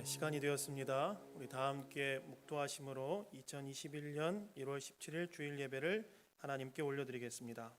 시간이 되었습니다. 우리 다 함께 묵도하심으로 2021년 1월 17일 주일 예배를 하나님께 올려드리겠습니다.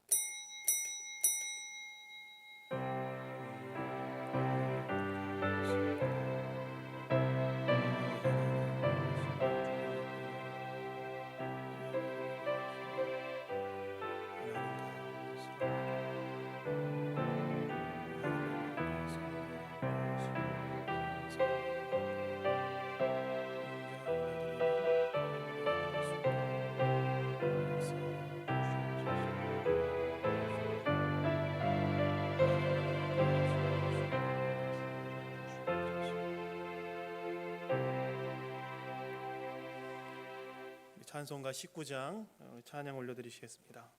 찬송가 19장 찬양 올려드리시겠습니다.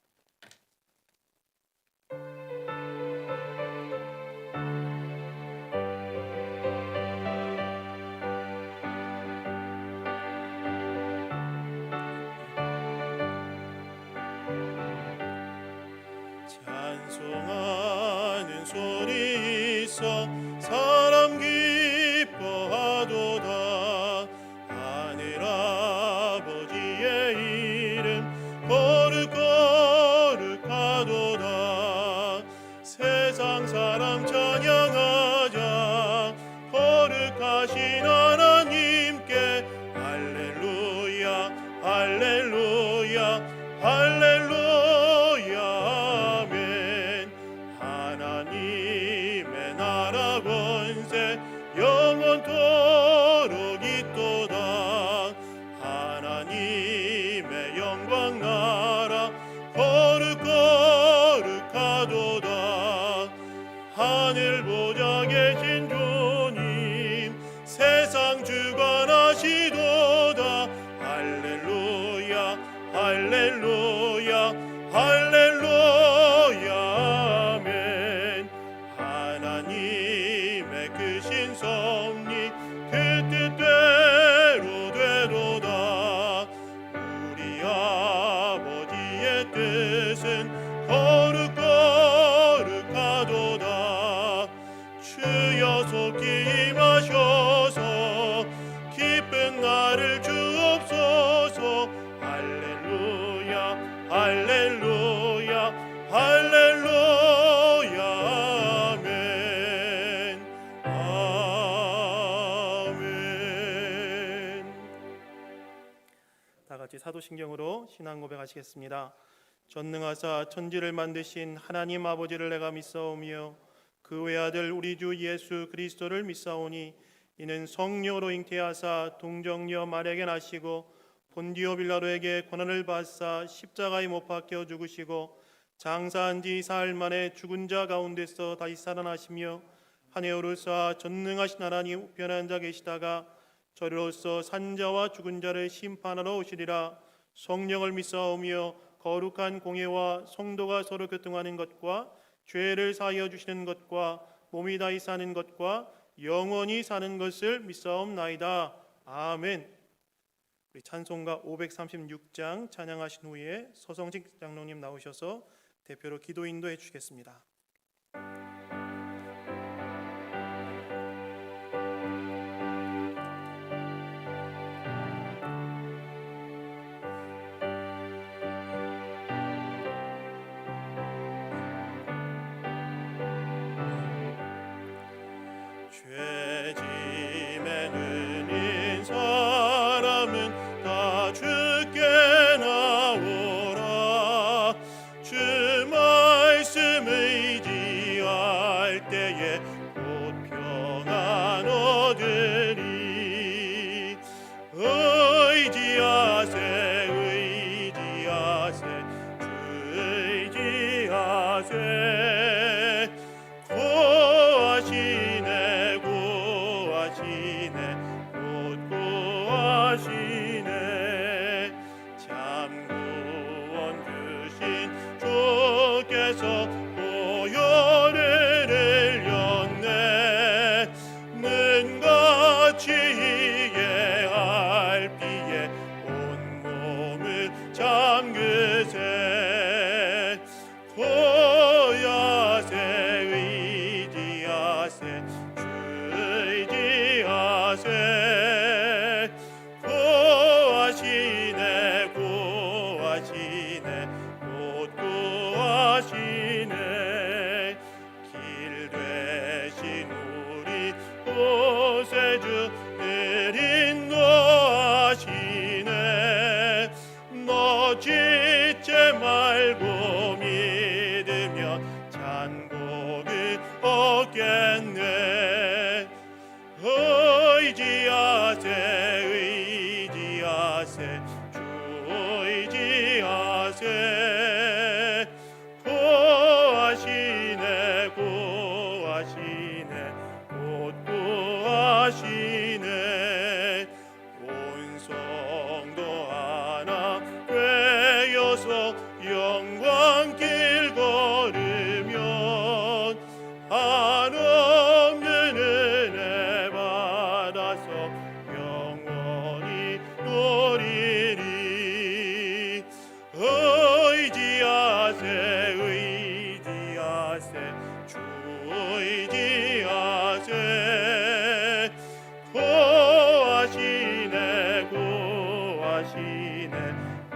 찬송하는 소리 있어 사람 기뻐하도다. 하늘 아버지의 이름 거룩거룩하도다. 세상 사람 찬양하자. 거룩하신 하나님께 할렐루야 할렐루야 할렐루야 아멘. 하나님의 나라 권세 영원토록 있도다. 하나님의 영광 나라 거룩거룩하도다. 하늘 보좌 계신 주님 세상 주관하시도다. 할렐루야 할렐루야 할렐루야 아멘. 하나님의 크신 섭리 그 뜻대로 되도다. 우리 아버지의 뜻은 거룩거룩하도다. 주여 속히 임하셔서 기쁜 나를 주옵소서. 할렐루야 할렐루야 할렐루야 아멘 아멘. 다 같이 사도신경으로 신앙 고백하시겠습니다. 전능하사 천지를 만드신 하나님 아버지를 내가 믿사오며 그 외아들 우리 주 예수 그리스도를 믿사오니 이는 성령으로 잉태하사 동정녀 마리아에게 나시고 본디오 빌라도에게 고난을 받사 십자가에 못 박혀 죽으시고 장사한 지 사흘 만에 죽은 자 가운데서 다시 살아나시며 하늘에 오르사 전능하신 하나님 우편에 앉아 계시다가 저리로서 산자와 죽은 자를 심판하러 오시리라. 성령을 믿사오며 거룩한 공예와 성도가 서로 교통하는 것과 죄를 사하여 주시는 것과 몸이 다시 사는 것과 영원히 사는 것을 믿사옵나이다. 아멘. 우리 찬송가 536장 찬양하신 후에 서성직 장로님 나오셔서 대표로 기도 인도해 주시겠습니다. 죄짐에 눌린 사람은 다 주께 나오라. 주 말씀 의지할 때에 곧 평안 얻으리. 의지하세 의지하세 주 의지하세. 구하시네 참 구원 주신 주께서 보혈을 흘렸네. 곧 구하시네. 온 성도 하나 되어서 영광 길 걸으면 한없는 은혜 받아서 영원히 누리리. 의지하세 주 의지하세. 구하시네 곧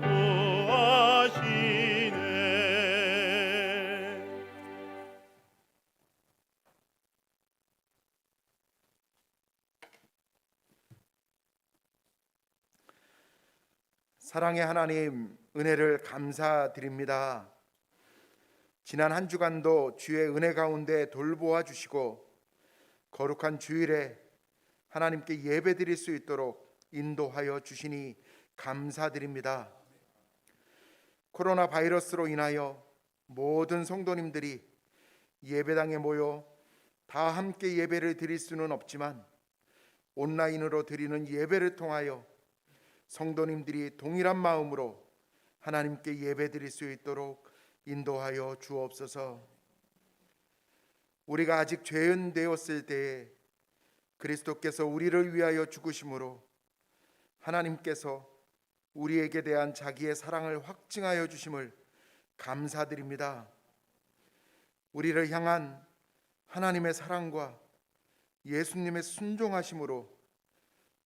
구하시네. 사랑의 하나님, 은혜를 감사드립니다. 지난 한 주간도 주의 은혜 가운데 돌보아 주시고 거룩한 주일에 하나님께 예배드릴 수 있도록 인도하여 주시니 감사드립니다. 코로나 바이러스로 인하여 모든 성도님들이 예배당에 모여 다 함께 예배를 드릴 수는 없지만 온라인으로 드리는 예배를 통하여 성도님들이 동일한 마음으로 하나님께 예배드릴 수 있도록 인도하여 주옵소서. 우리가 아직 죄인 되었을 때에 그리스도께서 우리를 위하여 죽으심으로 하나님께서 우리에게 대한 자기의 사랑을 확증하여 주심을 감사드립니다. 우리를 향한 하나님의 사랑과 예수님의 순종하심으로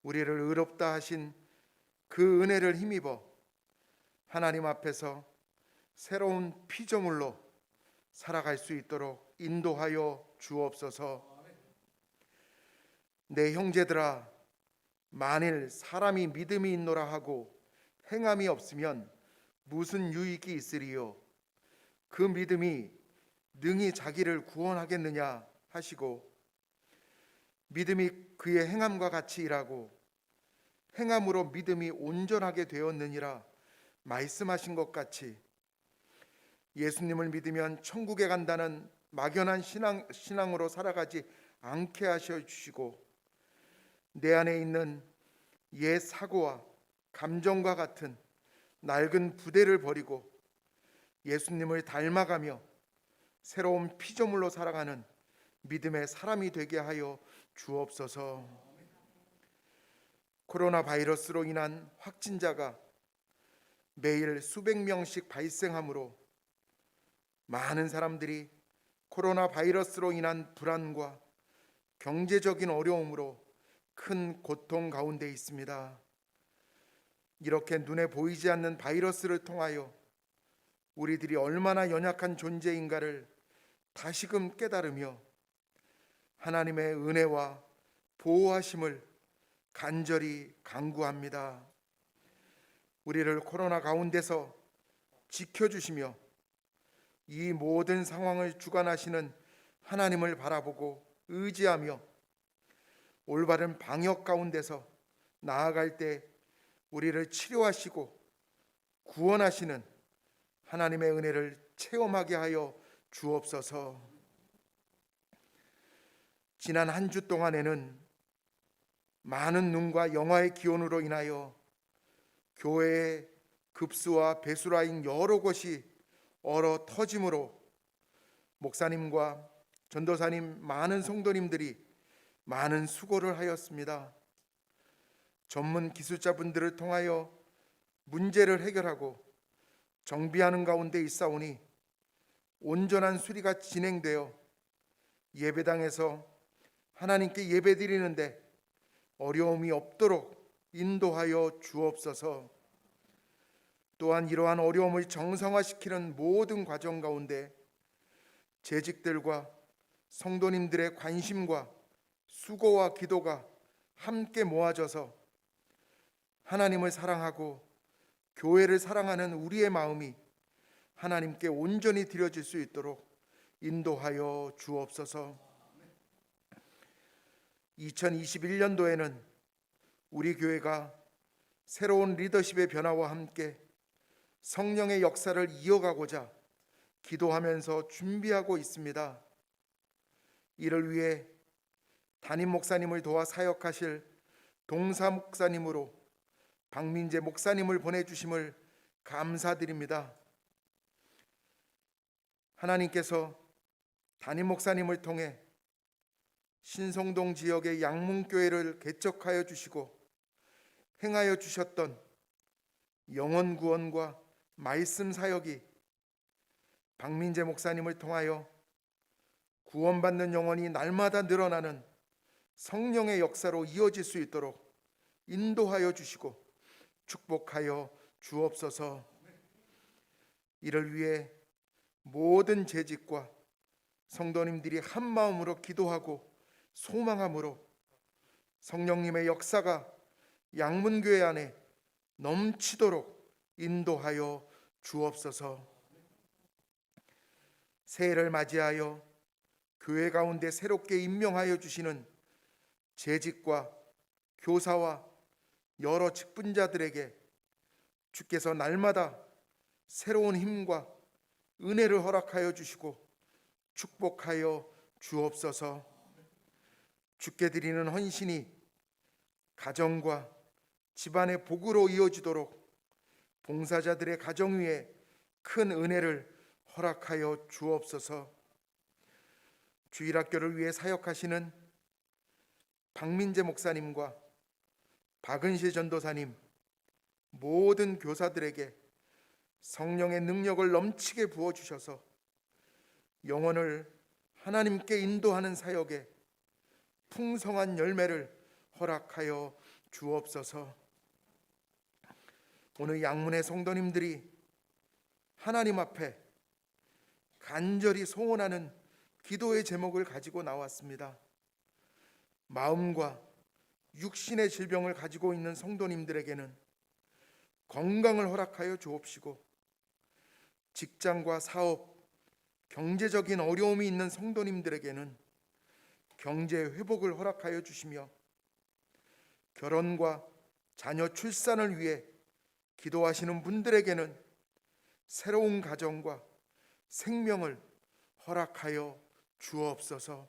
우리를 의롭다 하신 그 은혜를 힘입어 하나님 앞에서 새로운 피조물로 살아갈 수 있도록 인도하여 주옵소서. 내 형제들아, 만일 사람이 믿음이 있노라 하고 행함이 없으면 무슨 유익이 있으리요? 그 믿음이 능히 자기를 구원하겠느냐 하시고, 믿음이 그의 행함과 같이 일하고 행함으로 믿음이 온전하게 되었느니라 말씀하신 것 같이 예수님을 믿으면 천국에 간다는 막연한 신앙으로 살아가지 않게 하셔 주시고, 내 안에 있는 옛 사고와 감정과 같은 낡은 부대를 버리고 예수님을 닮아가며 새로운 피조물로 살아가는 믿음의 사람이 되게 하여 주옵소서. 코로나 바이러스로 인한 확진자가 매일 수백 명씩 발생하므로 많은 사람들이 코로나 바이러스로 인한 불안과 경제적인 어려움으로 큰 고통 가운데 있습니다. 이렇게 눈에 보이지 않는 바이러스를 통하여 우리들이 얼마나 연약한 존재인가를 다시금 깨달으며 하나님의 은혜와 보호하심을 간절히 간구합니다. 우리를 코로나 가운데서 지켜주시며 이 모든 상황을 주관하시는 하나님을 바라보고 의지하며 올바른 방역 가운데서 나아갈 때 우리를 치료하시고 구원하시는 하나님의 은혜를 체험하게 하여 주옵소서. 지난 한 주 동안에는 많은 눈과 영화의 기온으로 인하여 교회의 급수와 배수라인 여러 곳이 얼어 터짐으로 목사님과 전도사님, 많은 성도님들이 많은 수고를 하였습니다. 전문 기술자분들을 통하여 문제를 해결하고 정비하는 가운데 있사오니 온전한 수리가 진행되어 예배당에서 하나님께 예배드리는데 어려움이 없도록 인도하여 주옵소서. 또한 이러한 어려움을 정상화시키는 모든 과정 가운데 재직들과 성도님들의 관심과 수고와 기도가 함께 모아져서 하나님을 사랑하고 교회를 사랑하는 우리의 마음이 하나님께 온전히 드려질 수 있도록 인도하여 주옵소서. 2021년도에는 우리 교회가 새로운 리더십의 변화와 함께 성령의 역사를 이어가고자 기도하면서 준비하고 있습니다. 이를 위해 담임 목사님을 도와 사역하실 동사 목사님으로 박민재 목사님을 보내주심을 감사드립니다. 하나님께서 담임 목사님을 통해 신성동 지역의 양문교회를 개척하여 주시고 행하여 주셨던 영혼 구원과 말씀 사역이 박민재 목사님을 통하여 구원받는 영혼이 날마다 늘어나는 성령의 역사로 이어질 수 있도록 인도하여 주시고 축복하여 주옵소서. 이를 위해 모든 재직과 성도님들이 한 마음으로 기도하고 소망함으로 성령님의 역사가 양문교회 안에 넘치도록 인도하여 주옵소서. 새해를 맞이하여 교회 가운데 새롭게 임명하여 주시는 재직과 교사와 여러 직분자들에게 주께서 날마다 새로운 힘과 은혜를 허락하여 주시고 축복하여 주옵소서. 주께 드리는 헌신이 가정과 집안의 복으로 이어지도록 봉사자들의 가정 위에 큰 은혜를 허락하여 주옵소서. 주일학교를 위해 사역하시는 박민재 목사님과 박은실 전도사님, 모든 교사들에게 성령의 능력을 넘치게 부어주셔서 영혼을 하나님께 인도하는 사역에 풍성한 열매를 허락하여 주옵소서. 오늘 양문의 성도님들이 하나님 앞에 간절히 소원하는 기도의 제목을 가지고 나왔습니다. 마음과 육신의 질병을 가지고 있는 성도님들에게는 건강을 허락하여 주옵시고, 직장과 사업, 경제적인 어려움이 있는 성도님들에게는 경제 회복을 허락하여 주시며, 결혼과 자녀 출산을 위해 기도하시는 분들에게는 새로운 가정과 생명을 허락하여 주옵소서.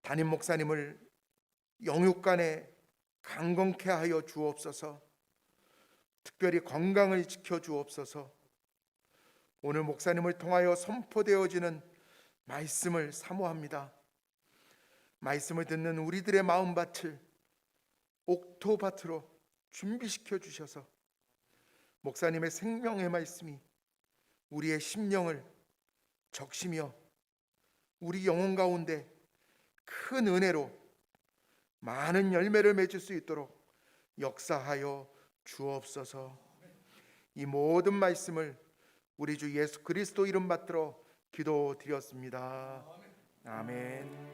담임 목사님을 영육간에 강건케 하여 주옵소서. 특별히 건강을 지켜 주옵소서. 오늘 목사님을 통하여 선포되어지는 말씀을 사모합니다. 말씀을 듣는 우리들의 마음밭을 옥토밭으로 준비시켜 주셔서 목사님의 생명의 말씀이 우리의 심령을 적시며 우리 영혼 가운데 큰 은혜로 많은 열매를 맺을 수 있도록 역사하여 주옵소서. 이 모든 말씀을 우리 주 예수 그리스도 이름 받들어 기도드렸습니다. 아멘.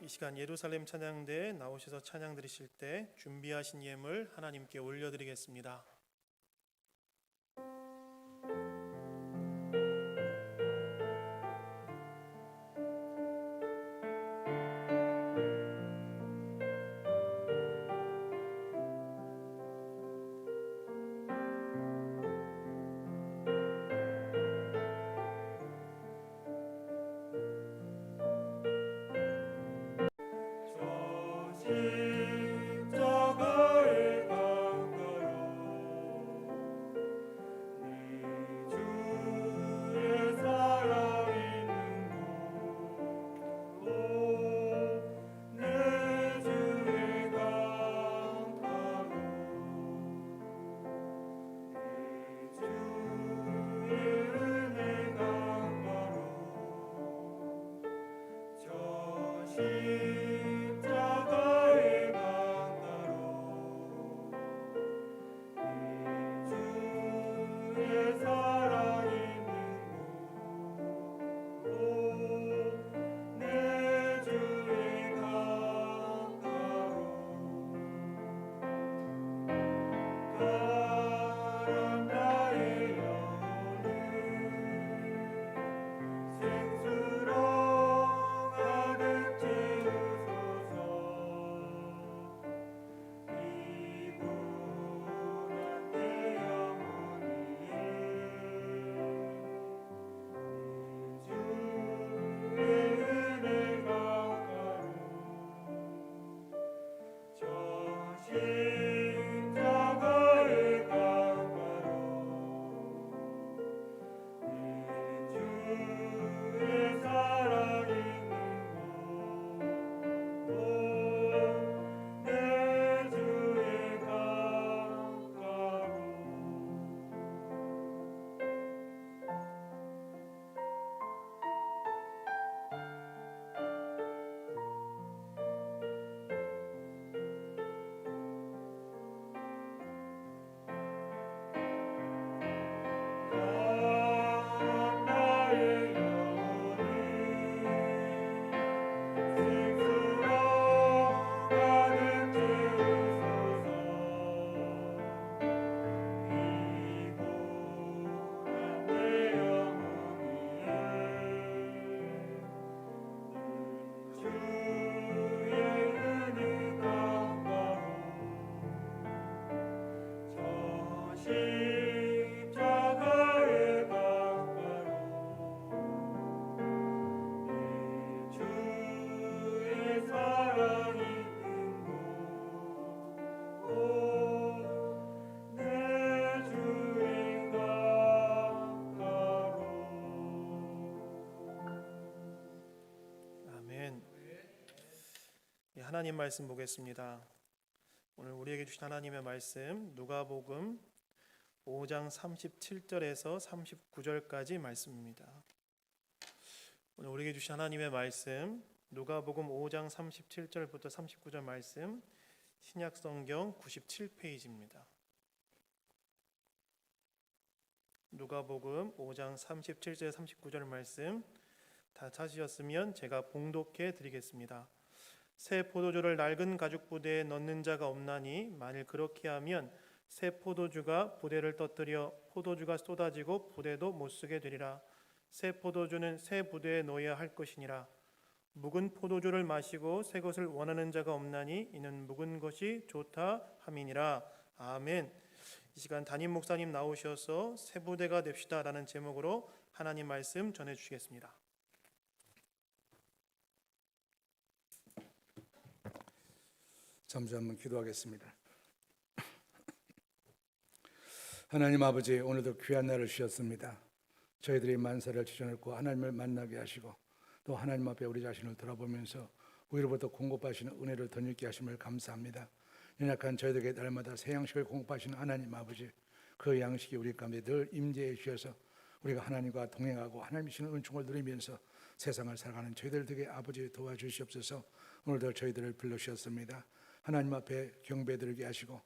이 시간 예루살렘 찬양대에 나오셔서 찬양 드리실 때 준비하신 예물 하나님께 올려드리겠습니다. 십자가의 강가로 하나님 말씀 보겠습니다. 오늘 우리에게 주신 하나님의 말씀 누가복음 5장 37절에서 39절까지 말씀입니다. 오늘 우리에게 주신 하나님의 말씀 누가복음 5장 37절부터 39절 말씀 신약성경 97페이지입니다. 누가복음 5장 37절 39절 말씀 다 찾으셨으면 제가 봉독해 드리겠습니다. 새 포도주를 낡은 가죽 부대에 넣는 자가 없나니 만일 그렇게 하면 새 포도주가 부대를 떠뜨려 포도주가 쏟아지고 부대도 못 쓰게 되리라. 새 포도주는 새 부대에 넣어야 할 것이니라. 묵은 포도주를 마시고 새 것을 원하는 자가 없나니 이는 묵은 것이 좋다 함이니라. 아멘. 이 시간 담임 목사님 나오셔서 새 부대가 됩시다라는 제목으로 하나님 말씀 전해 주시겠습니다. 잠시 한번 기도하겠습니다. 하나님 아버지, 오늘도 귀한 날을 주셨습니다. 저희들이 만사를 지져놓고 하나님을 만나게 하시고 또 하나님 앞에 우리 자신을 돌아보면서 위로부터 공급하시는 은혜를 덧입게 하심을 감사합니다. 연약한 저희들에게 날마다 새 양식을 공급하시는 하나님 아버지, 그 양식이 우리 가운데 늘 임재해 주셔서 우리가 하나님과 동행하고 하나님 주시는 은총을 누리면서 세상을 살아가는 저희들에게 아버지 도와주시옵소서. 오늘도 저희들을 불러주셨습니다. 하나님 앞에 경배드리게 하시고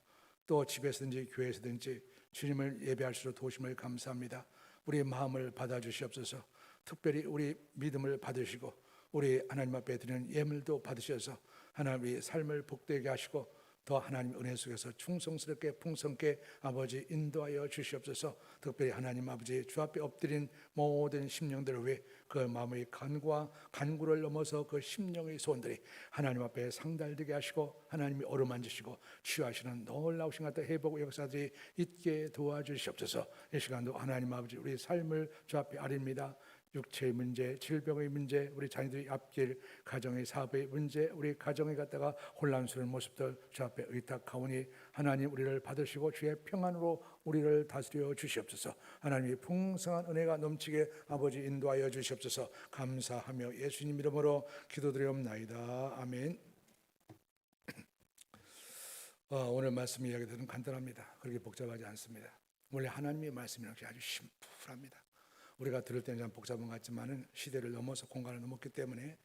또 집에서든지 교회에서든지 주님을 예배할 수 있도록 도우심을 감사합니다. 우리의 마음을 받아주시옵소서. 특별히 우리 믿음을 받으시고 우리 하나님 앞에 드리는 예물도 받으셔서 하나님의 삶을 복되게 하시고 더 하나님 은혜 속에서 충성스럽게 풍성케 아버지 인도하여 주시옵소서. 특별히 하나님 아버지 주 앞에 엎드린 모든 심령들을 위해 그 마음의 간구와 간구를 넘어서 그 심령의 소원들이 하나님 앞에 상달되게 하시고 하나님이 어루만지시고 치유하시는 놀라우신 같은 회복 역사들이 있게 도와주시옵소서. 이 시간도 하나님 아버지 우리 삶을 주 앞에 아립니다. 육체의 문제, 질병의 문제, 우리 자녀들의 앞길, 가정의 사업의 문제, 우리 가정에 갔다가 혼란스러운 모습들 주 앞에 의탁하오니 하나님 우리를 받으시고 주의 평안으로 우리를 다스려 주시옵소서. 하나님의 풍성한 은혜가 넘치게 아버지 인도하여 주시옵소서. 감사하며 예수님 이름으로 기도드리옵나이다. 아멘. 오늘 말씀 이야기들은 간단합니다. 그렇게 복잡하지 않습니다. 원래 하나님의 말씀이란 게 아주 심플합니다. 우리가 들을 때는 좀 복잡한 것 같지만은 시대를 넘어서 공간을 넘었기 때문에,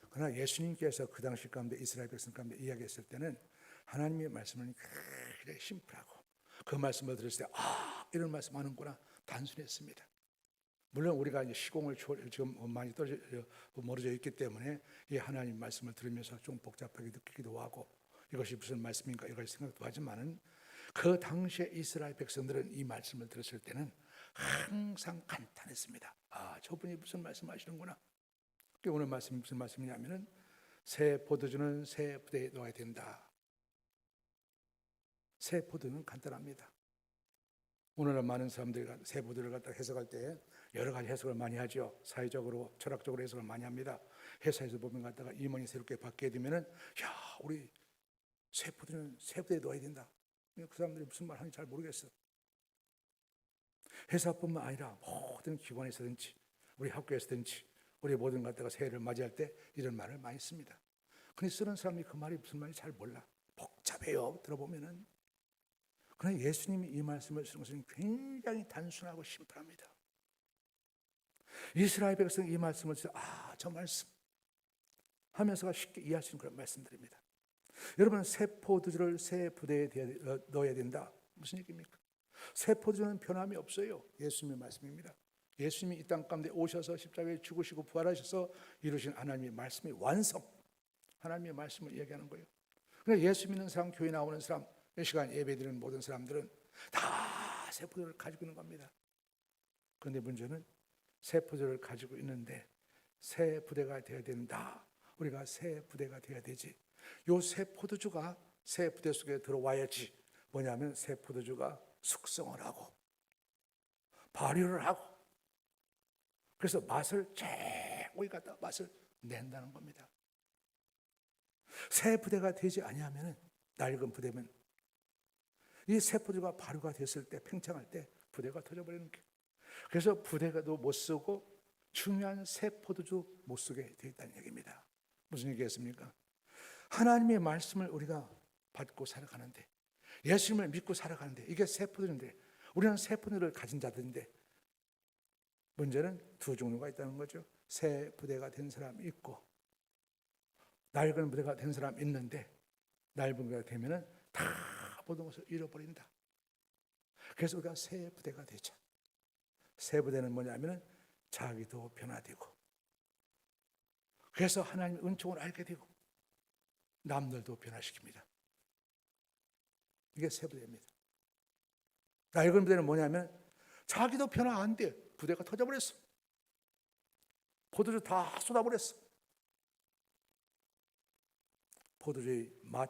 그러나 예수님께서 그 당시 가운데 이스라엘 백성 가운데 이야기했을 때는 하나님의 말씀은 그렇게 심플하고 그 말씀을 들었을 때 이런 말씀 하는구나 단순했습니다. 물론 우리가 이제 시공을 지금 많이 멀어져 있기 때문에 이 하나님 말씀을 들으면서 좀 복잡하게 느끼기도 하고 이것이 무슨 말씀인가 이걸 생각도 하지만은 그 당시에 이스라엘 백성들은 이 말씀을 들었을 때는 항상 간단했습니다. 아, 저분이 무슨 말씀하시는구나. 오늘 말씀 무슨 말씀이냐면은 새 포도주는 새 부대에 넣어야 된다. 새 포도는 간단합니다. 오늘은 많은 사람들이 새 포도를 갖다 해석할 때 여러 가지 해석을 많이 하죠. 사회적으로, 철학적으로 해석을 많이 합니다. 회사에서 보면 갖다가 임원이 새롭게 바뀌게 되면은 야, 우리 새 포도는 새 부대에 넣어야 된다. 그 사람들이 무슨 말 하는지 잘 모르겠어. 회사뿐만 아니라 모든 기관에서든지 우리 학교에서든지 우리 모든 갖다가 새해를 맞이할 때 이런 말을 많이 씁니다. 근데 쓰는 사람이 그 말이 무슨 말인지 잘 몰라. 복잡해요. 들어보면은. 그러나 예수님이 이 말씀을 쓰는 것은 굉장히 단순하고 심플합니다. 이스라엘 백성이 이 말씀을 쓰고 저 말씀 하면서가 쉽게 이해할 수 있는 그런 말씀들입니다. 여러분, 새 포도주를 새 부대에 넣어야 된다. 무슨 얘기입니까? 새 포도주는 변함이 없어요. 예수님의 말씀입니다. 예수님이 이 땅 가운데 오셔서 십자가에 죽으시고 부활하셔서 이루신 하나님의 말씀의 완성, 하나님의 말씀을 얘기하는 거예요. 그러니까 예수 믿는 사람, 교회 나오는 사람, 이 시간 예배드리는 모든 사람들은 다 새 포도를 가지고 있는 겁니다. 그런데 문제는 새 포도를 가지고 있는데 새 부대가 되어야 된다. 우리가 새 부대가 되어야 되지. 요 새 포도주가 새 부대 속에 들어와야지. 뭐냐면 새 포도주가 숙성을 하고 발효를 하고 그래서 맛을 최고히 갖다 맛을 낸다는 겁니다. 새 부대가 되지 아니하면 낡은 부대면 이 새 포도주가 발효가 됐을 때 팽창할 때 부대가 터져버리는 거예요. 그래서 부대가도 못 쓰고 중요한 새 포도주 못 쓰게 되어 있다는 얘기입니다. 무슨 얘기겠습니까? 하나님의 말씀을 우리가 받고 살아가는데 예수님을 믿고 살아가는데 이게 새 포도주인데 우리는 새 포도주를 가진 자들인데 문제는 두 종류가 있다는 거죠. 새 부대가 된 사람이 있고 낡은 부대가 된 사람이 있는데 낡은 부대가 되면은 다 모든 것을 잃어버린다. 그래서 우리가 새 부대가 되자. 새 부대는 뭐냐면은 자기도 변화되고 그래서 하나님의 은총을 알게 되고 남들도 변화시킵니다. 이게 새 부대입니다. 낡은 부대는 뭐냐면 자기도 변화 안 돼. 부대가 터져버렸어. 포도주 다 쏟아버렸어. 포도주의 맛,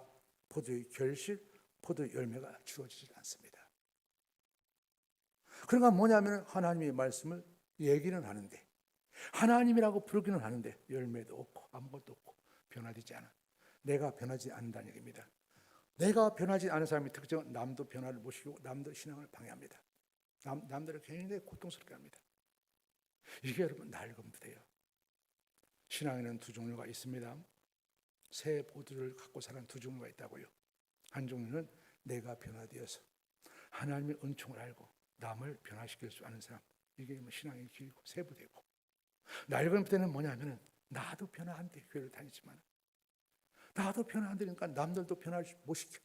포도주의 결실, 포도의 열매가 주어지지 않습니다. 그러니까 뭐냐면 하나님의 말씀을 얘기는 하는데 하나님이라고 부르기는 하는데 열매도 없고 아무것도 없고 변화되지 않아. 내가 변하지 않는다는 얘기입니다. 내가 변하지 않은 사람의 특징은 남도 변화를 못 시키고 남도 신앙을 방해합니다. 남들을 굉장히 고통스럽게 합니다. 이게 여러분 낡은 부대예요. 신앙에는 두 종류가 있습니다. 새 포도를 갖고 사는 두 종류가 있다고요. 한 종류는 내가 변화되어서 하나님의 은총을 알고 남을 변화시킬 수 아는 사람. 이게 신앙의 길이고 새 부대고. 낡은 부대는 뭐냐면은 나도 변화 안 돼. 교회를 다니지만 나도 변화 안 되니까 남들도 변화를 못 시켜.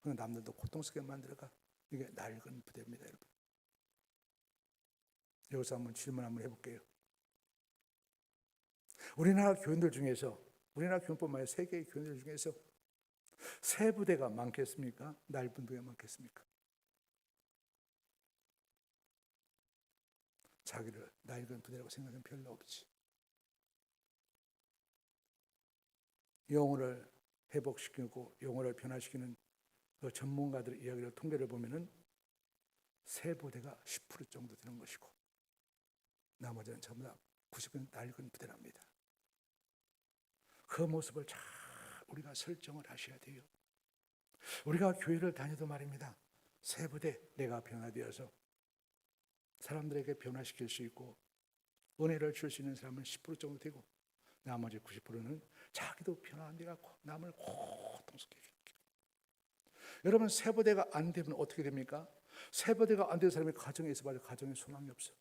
남들도 고통스럽게 만들어가. 이게 낡은 부대입니다, 여러분. 여기서 한번 질문 한번 해볼게요. 우리나라 교인들 중에서 우리나라 교인뿐만 아니라 세계의 교인들 중에서 새 부대가 많겠습니까? 낡은 부대가 많겠습니까? 자기를 낡은 부대라고 생각하는 별로 없지. 영혼을 회복시키고 영혼을 변화시키는 그 전문가들의 이야기를 통계를 보면은 새 부대가 10% 정도 되는 것이고 나머지는 전부 다 90% 낡은 부대랍니다. 그 모습을 잘 우리가 설정을 하셔야 돼요. 우리가 교회를 다녀도 말입니다. 새 부대 내가 변화되어서 사람들에게 변화시킬 수 있고 은혜를 줄 수 있는 사람은 10% 정도 되고 나머지 90%는 자기도 변화 안 돼갖고 남을 고통스럽게 해요. 여러분 새 부대가 안 되면 어떻게 됩니까? 새 부대가 안 되는 사람이 가정에 있어봐도 가정에 소망이 없어.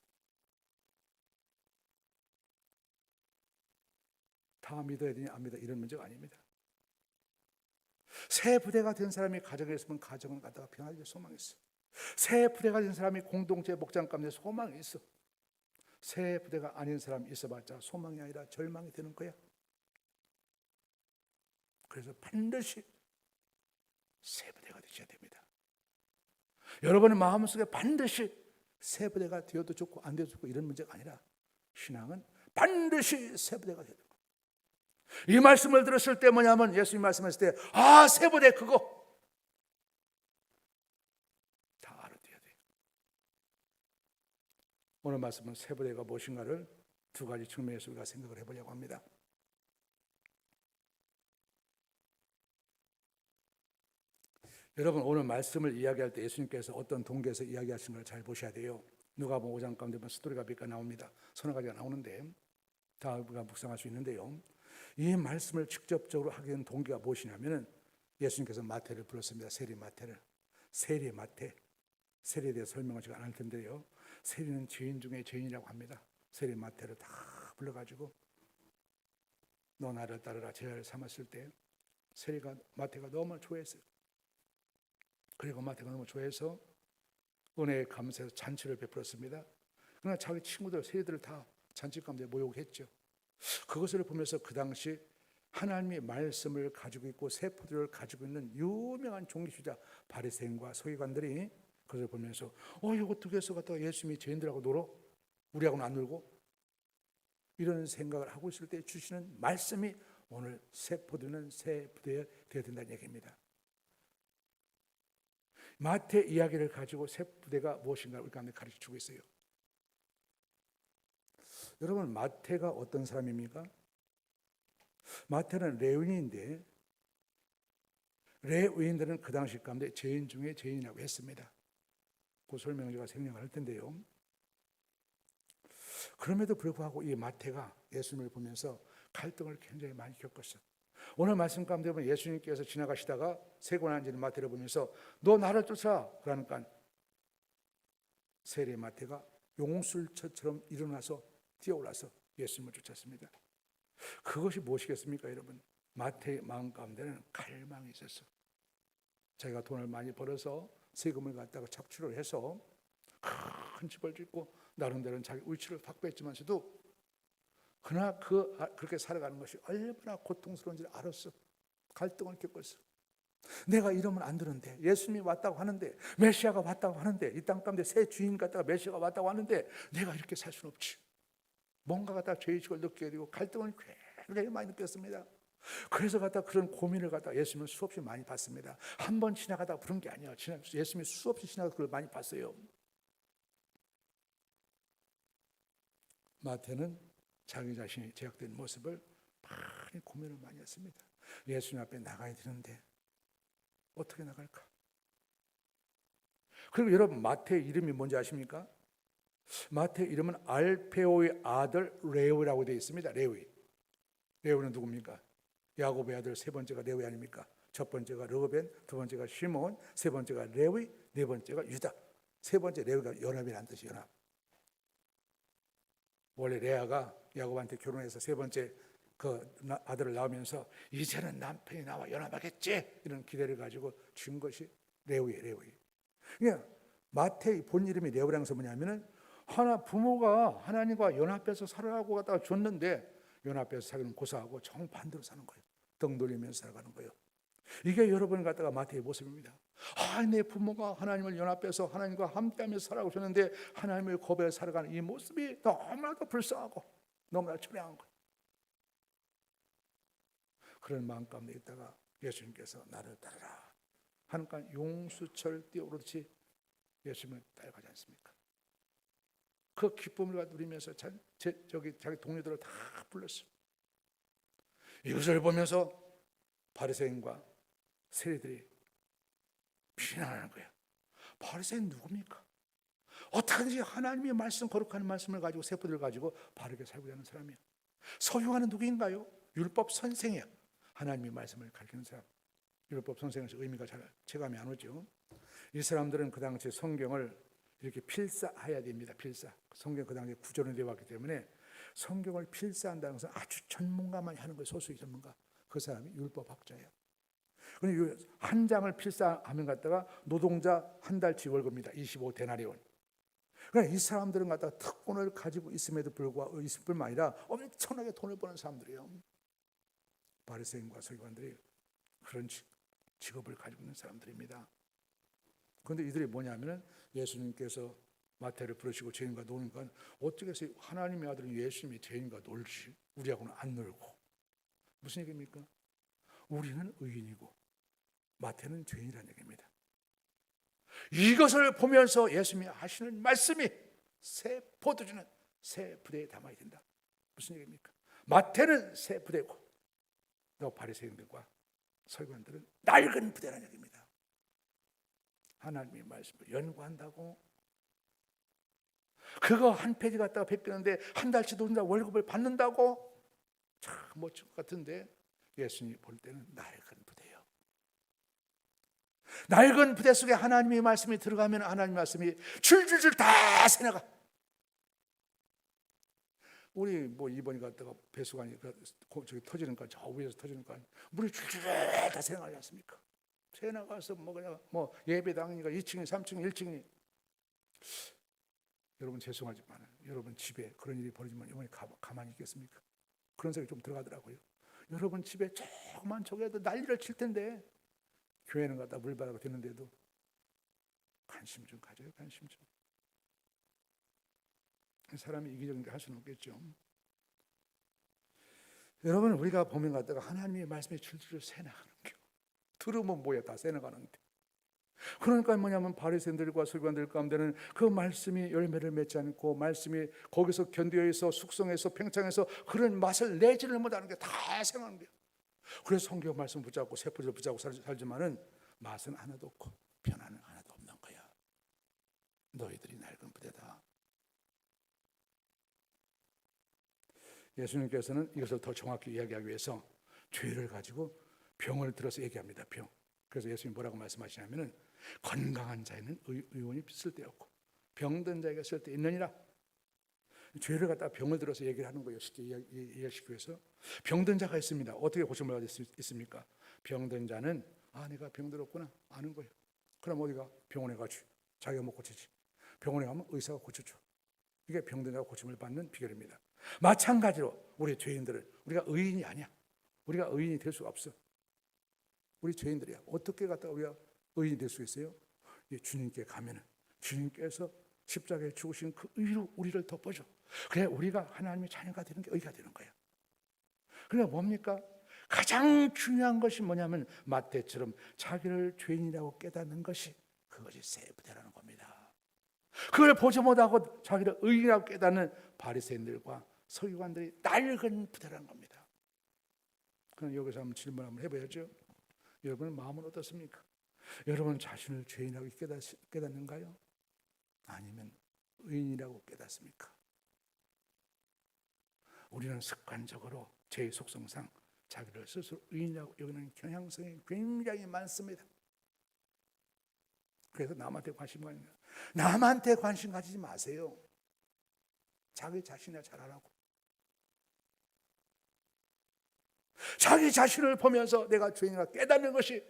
다 믿어야 되냐 안 믿어 이런 문제가 아닙니다. 새 부대가 된 사람이 가정에 있으면 가정을 갖다가 변화될 소망이 있어. 새 부대가 된 사람이 공동체 목장 가운데 소망이 있어. 새 부대가 아닌 사람이 있어봤자 소망이 아니라 절망이 되는 거야. 그래서 반드시 새 부대가 되셔야 됩니다. 여러분의 마음속에 반드시 세 부대가 되어도 좋고 안 되어도 좋고 이런 문제가 아니라 신앙은 반드시 세 부대가 되는 거예요. 이 말씀을 들었을 때 뭐냐면 예수님 말씀하실 때 세 부대 그거 다 알아둬야 돼요. 오늘 말씀은 세 부대가 무엇인가를 두 가지 측면에서 우리가 생각을 해보려고 합니다. 여러분 오늘 말씀을 이야기할 때 예수님께서 어떤 동기에서 이야기하신 걸 잘 보셔야 돼요. 누가복음 5장 가운데 보면 스토리가 몇 개 나옵니다. 서너 가지가 나오는데 다 우리가 묵상할 수 있는데요. 이 말씀을 직접적으로 하게 된 동기가 무엇이냐면은 예수님께서 마태를 불렀습니다. 세리 마태를. 세리 마태. 세리에 대해 설명을 제가 안 할 텐데요. 세리는 죄인 중에 죄인이라고 합니다. 세리 마태를 다 불러가지고 너 나를 따르라 제자를 삼았을 때 세리가 마태가 너무 좋아했어요. 그리고 마태가 너무 좋아해서 은혜에 감사해서 잔치를 베풀었습니다. 그러나 자기 친구들 세리들을 다 잔치 가운데 모욕했죠. 그것을 보면서 그 당시 하나님의 말씀을 가지고 있고 세포들을 가지고 있는 유명한 종교주의자 바리새인과 서기관들이 그것을 보면서 이거 두 개서 갖다가 예수님이 죄인들하고 놀어? 우리하고는 안 놀고? 이런 생각을 하고 있을 때 주시는 말씀이 오늘 세포들은 새 부대에 되어야 된다는 얘기입니다. 마태 이야기를 가지고 새 부대가 무엇인가 우리 가운데 가르쳐주고 있어요. 여러분 마태가 어떤 사람입니까? 마태는 레위인인데 레위인들은 그 당시 가운데 죄인 중에 죄인이라고 했습니다. 그 설명을 제가 생략을 할 텐데요. 그럼에도 불구하고 이 마태가 예수님을 보면서 갈등을 굉장히 많이 겪었어요. 오늘 말씀 가운데 보면 예수님께서 지나가시다가 세고 앉은 마태를 보면서 너 나를 쫓아 그러니까 세리 마태가 용술처럼 일어나서 뛰어올라서 예수님을 쫓았습니다. 그것이 무엇이겠습니까 여러분? 마태의 마음 가운데는 갈망이 있었어. 자기가 돈을 많이 벌어서 세금을 갖다가 착취를 해서 큰 집을 짓고 나름대로는 자기 위치를 확보했지만서도 그러나 그렇게 살아가는 것이 얼마나 고통스러운지 알았어. 갈등을 겪었어. 내가 이러면 안 되는데 예수님이 왔다고 하는데 메시아가 왔다고 하는데 이 땅 가운데 새 주인 같다가 메시아가 왔다고 하는데 내가 이렇게 살 수는 없지. 뭔가 갖다가 죄의식을 느끼게 되고 갈등을 굉장히 많이 느꼈습니다. 그래서 갖다가 그런 고민을 갖다가 예수님은 수없이 많이 봤습니다. 한 번 지나가다가 그런 게 아니에요. 예수님이 수없이 지나가서 그걸 많이 봤어요. 마태는 자기 자신이 제약된 모습을 많이 고민을 많이 했습니다. 예수님 앞에 나가야 되는데 어떻게 나갈까? 그리고 여러분 마태의 이름이 뭔지 아십니까? 마태의 이름은 알페오의 아들 레위라고 되어 있습니다. 레위는 누굽니까? 야곱의 아들 세 번째가 레위 아닙니까? 첫 번째가 르우벤, 두 번째가 시몬, 세 번째가 레위, 네 번째가 유다. 세 번째 레위가 연합이라는 뜻이 연합. 원래 레아가 야곱한테 결혼해서 세 번째 그 아들을 낳으면서 이제는 남편이 나와 연합하겠지 이런 기대를 가지고 준 것이 레위예요. 레위. 그러니까 마태의 본 이름이 레위라서 뭐냐면은 부모가 하나님과 연합해서 살아가고 갖다가 줬는데 연합해서 살기는 고사하고 정반대로 사는 거예요. 등 돌리면서 살아가는 거예요. 이게 여러분 갖다가 마태의 모습입니다. 내 부모가 하나님을 연합해서 하나님과 함께하면서 살아가고 줬는데 하나님을 거부해 살아가는 이 모습이 너무나도 불쌍하고 너무나 처량한 거예요. 그런 마음 가운데 있다가 예수님께서 나를 따르라 하니까 용수철 뛰어오르듯이 예수님을 따라가지 않습니까? 그 기쁨을 누리면서 자기 동료들을 다 불렀어요. 이것을 보면서 바리새인과 세리들이 비난하는 거예요. 바리새인 누굽니까? 어떻게든지 하나님의 말씀, 거룩한 말씀을 가지고 세포들을 가지고 바르게 살고자 하는 사람이에요. 서기관은 누구인가요? 율법 선생이에요. 하나님의 말씀을 가르치는 사람. 율법 선생에서 의미가 잘 체감이 안 오죠. 이 사람들은 그 당시 성경을 이렇게 필사해야 됩니다. 필사. 성경 그 당시에 구조로 되어 왔기 때문에 성경을 필사한다는 것은 아주 전문가만 하는 거예요. 소수의 전문가. 그 사람이 율법학자예요. 그런데 한 장을 필사하면 갖다가 노동자 한 달치 월급입니다. 25데나리온. 그러니까 이 사람들은 갖다가 특권을 가지고 있음에도 불구하고 있을 뿐만 아니라 엄청나게 돈을 버는 사람들이에요. 바리새인과 서기관들이 그런 직업을 가지고 있는 사람들입니다. 그런데 이들이 뭐냐면은 예수님께서 마태를 부르시고 죄인과 노니까 어떻게 해서 하나님의 아들은 예수님이 죄인과 놀지 우리하고는 안 놀고, 무슨 얘기입니까? 우리는 의인이고 마태는 죄인이라는 얘기입니다. 이것을 보면서 예수님이 하시는 말씀이 새 포도주는 새 부대에 담아야 된다. 무슨 얘기입니까? 마태는 새 부대고 너 바리새인들과 서기관들은 낡은 부대라는 얘기입니다. 하나님의 말씀을 연구한다고 그거 한 페이지 갖다가 베끼는데 한 달치 돈다 월급을 받는다고 참 멋진 것 같은데 예수님이 볼 때는 낡은 부대예요. 낡은 부대 속에 하나님의 말씀이 들어가면 하나님의 말씀이 줄줄줄 다 새나가. 우리 뭐 이번에 갔다가 배수관이 저기 터지니까 저 위에서 터지니까 물이 줄줄 다 새나가지 않습니까? 새나가서 뭐 그냥 뭐 예배당이니까 2층이 3층이 1층이. 여러분 죄송하지만 여러분 집에 그런 일이 벌어지면 이번에 가만히 있겠습니까? 그런 생각이 좀 들어가더라고요. 여러분 집에 조그만 저기라도 난리를 칠 텐데 교회는 갖다 물바다가 되는데도 관심 좀 가져요. 관심 좀. 사람이 이기적인 게 할 수는 없겠죠. 여러분 우리가 보면 갖다가 하나님의 말씀이 줄줄 새나가는 게 들으면 뭐야 다 새나가는데. 그러니까 뭐냐면 바리새인들과 서기관들 가운데는 그 말씀이 열매를 맺지 않고 말씀이 거기서 견디어 있어 숙성해서 팽창해서 그런 맛을 내지를 못하는 게 다 생각하는 거예요. 그래서 성경 말씀 붙잡고 세포를 붙잡고 살지만은 맛은 하나도 없고 변화는 하나도 없는 거야. 너희들이 낡은 부대다. 예수님께서는 이것을 더 정확히 이야기하기 위해서 죄를 가지고 병을 들어서 얘기합니다. 병. 그래서 예수님이 뭐라고 말씀하시냐면은 건강한 자에는 의원이 쓸데없고 병든 자에게 쓸데 있느니라. 죄를 갖다가 병을 들어서 얘기를 하는 거예요. 쉽게 이해하시기 위해서. 병든 자가 있습니다. 어떻게 고침을 받을 수 있습니까? 병든 자는 내가 병들었구나 아는 거예요. 그럼 어디가? 병원에 가지. 자기가 못 고치지. 병원에 가면 의사가 고쳐줘. 이게 병든 자가 고침을 받는 비결입니다. 마찬가지로 우리 죄인들은 우리가 의인이 아니야. 우리가 의인이 될 수가 없어. 우리 죄인들이야. 어떻게 갖다가 우리가 의인이 될 수 있어요? 주님께 가면은 주님께서 십자가에 죽으신 그 의로 우리를 덮어줘. 그래 우리가 하나님의 자녀가 되는 게 의가 되는 거야. 그러니까 뭡니까? 가장 중요한 것이 뭐냐면 마태처럼 자기를 죄인이라고 깨닫는 것이 그것이 새 부대라는 겁니다. 그걸 보지 못하고 자기를 의인이라고 깨닫는 바리새인들과 서기관들이 낡은 부대라는 겁니다. 그럼 여기서 한번 질문 한번 해봐야죠. 여러분 마음은 어떻습니까? 여러분 자신을 죄인이라고 깨닫는가요? 아니면 의인이라고 깨닫습니까? 우리는 습관적으로 제 속성상 자기를 스스로 의인이라고 여기는 경향성이 굉장히 많습니다. 그래서 남한테 관심 가지는 거예요. 남한테 관심 가지지 마세요. 자기 자신이나 잘하라고. 자기 자신을 보면서 내가 죄인이라 깨닫는 것이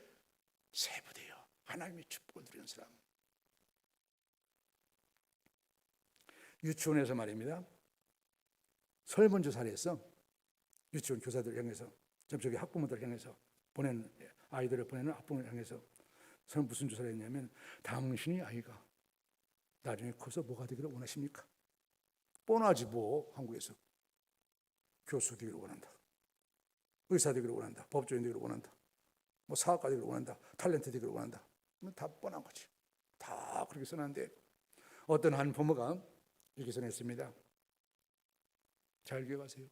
세부대요. 하나님의 축복을 누리는 사람. 유치원에서 말입니다. 설문조사를 했어. 유치원 교사들 향해서, 저기 학부모들 향해서 보내는 아이들을 보내는 학부모를 향해서 저는 무슨 조사를 했냐면 당신이 아이가 나중에 커서 뭐가 되기를 원하십니까? 뻔하지 뭐. 한국에서 교수 되기를 원한다. 의사 되기를 원한다. 법조인 되기를 원한다. 뭐 사업가 되기를 원한다. 탤런트 되기를 원한다. 다 뻔한 거지. 다 그렇게 써놨는데 어떤 한 부모가 이렇게 써냈습니다. 잘 기억하세요.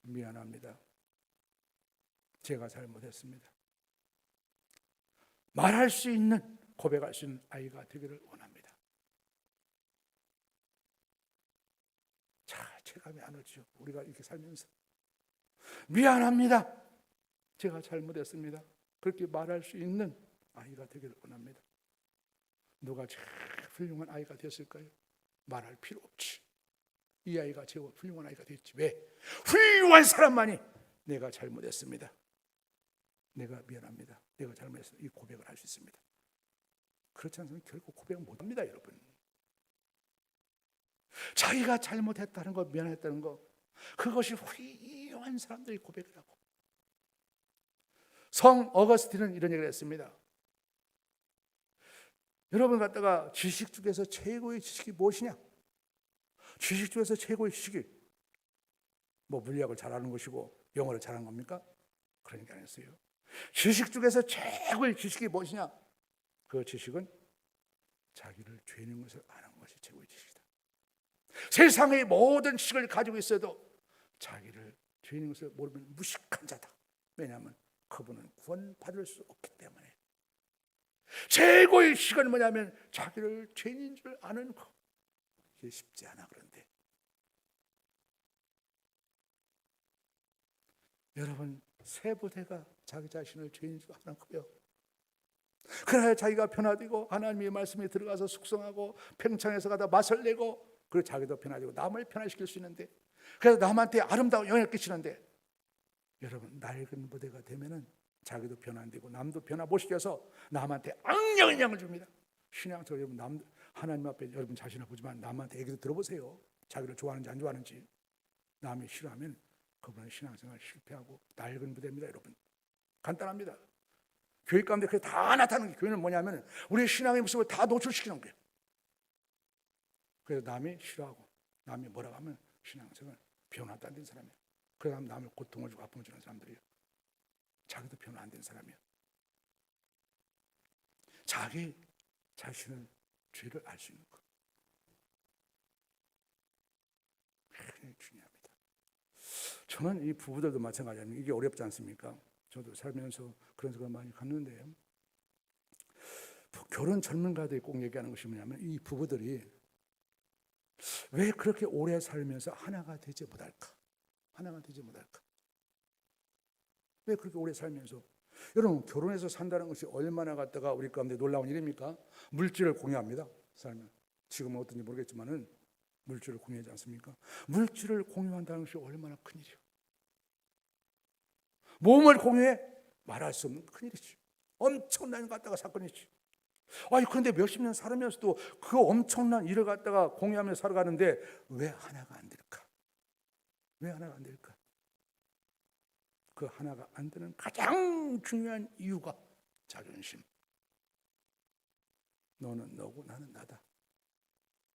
미안합니다. 제가 잘못했습니다. 말할 수 있는, 고백할 수 있는 아이가 되기를 원합니다. 자, 체감이 안 오죠. 우리가 이렇게 살면서 미안합니다. 제가 잘못했습니다. 그렇게 말할 수 있는 아이가 되기를 원합니다. 누가 제일 훌륭한 아이가 됐을까요? 말할 필요 없지. 이 아이가 제일 훌륭한 아이가 됐지. 왜? 훌륭한 사람만이 내가 잘못했습니다. 내가 미안합니다. 내가 잘못했습니다. 이 고백을 할 수 있습니다. 그렇지 않으면 결국 고백을 못합니다, 여러분. 자기가 잘못했다는 것, 미안했다는 것, 그것이 훌륭한 사람들이 고백을 하고. 성 어거스틴은 이런 얘기를 했습니다. 여러분 갖다가 지식 중에서 최고의 지식이 무엇이냐? 지식 중에서 최고의 지식이 뭐 물리학을 잘하는 것이고 영어를 잘하는 겁니까? 그런 게 아니었어요. 지식 중에서 최고의 지식이 무엇이냐? 그 지식은 자기를 죄인 것을 아는 것이 최고의 지식이다. 세상의 모든 지식을 가지고 있어도 자기를 죄인 것을 모르면 무식한 자다. 왜냐하면 그분은 구원받을 수 없기 때문에. 최고의 지식은 뭐냐면 자기를 죄인인 줄 아는 것. 이게 쉽지 않아. 그런데 여러분, 세 부대가 자기 자신을 죄인인 줄 아는 거예요. 그래야 자기가 변화되고 하나님의 말씀에 들어가서 숙성하고 평창에서 가다 맛을 내고 그리고 자기도 변화되고 남을 변화시킬 수 있는데, 그래서 남한테 아름다운 영향을 끼치는데, 여러분 낡은 부대가 되면은 자기도 변화 안 되고 남도 변화 못 시켜서 남한테 악령의 영향을 줍니다. 신앙적으로 여러분 하나님 앞에 여러분 자신을 보지만 남한테 얘기도 들어보세요. 자기를 좋아하는지 안 좋아하는지. 남이 싫어하면 그분은 신앙생활 실패하고 낡은 부대입니다. 여러분 간단합니다. 교회 가운데 그게 다 나타나는 게, 교회는 뭐냐면 우리의 신앙의 모습을 다 노출시키는 거예요. 그래서 남이 싫어하고 남이 뭐라고 하면 신앙생활 변화도 안 된 사람이에요. 그래서 남을 고통을 주고 아픔을 주는 사람들이에요. 자기도 변화 안 된 사람이에요. 자기 자신의 죄를 알 수 있는 것, 굉장히 중요합니다. 저는 이 부부들도 마찬가지입니다. 이게 어렵지 않습니까? 저도 살면서 그런 생각을 많이 갖는데, 결혼 전문가들이 꼭 얘기하는 것이 뭐냐면 이 부부들이 왜 그렇게 오래 살면서 하나가 되지 못할까? 하나가 되지 못할까? 왜 그렇게 오래 살면서? 여러분 결혼해서 산다는 것이 얼마나 갖다가 우리 가운데 놀라운 일입니까? 물질을 공유합니다. 살면 지금은 어떤지 모르겠지만은 물질을 공유하지 않습니까? 물질을 공유한다는 것이 얼마나 큰 일이요. 몸을 공유해? 말할 수 없는 큰 일이지. 엄청난 갖다가 사건이지. 아니 그런데 몇십 년 살면서도 그 엄청난 일을 갖다가 공유하며 살아가는데 왜 하나가 안 될까? 왜 하나가 안 될까? 그 하나가 안 되는 가장 중요한 이유가 자존심. 너는 너고 나는 나다.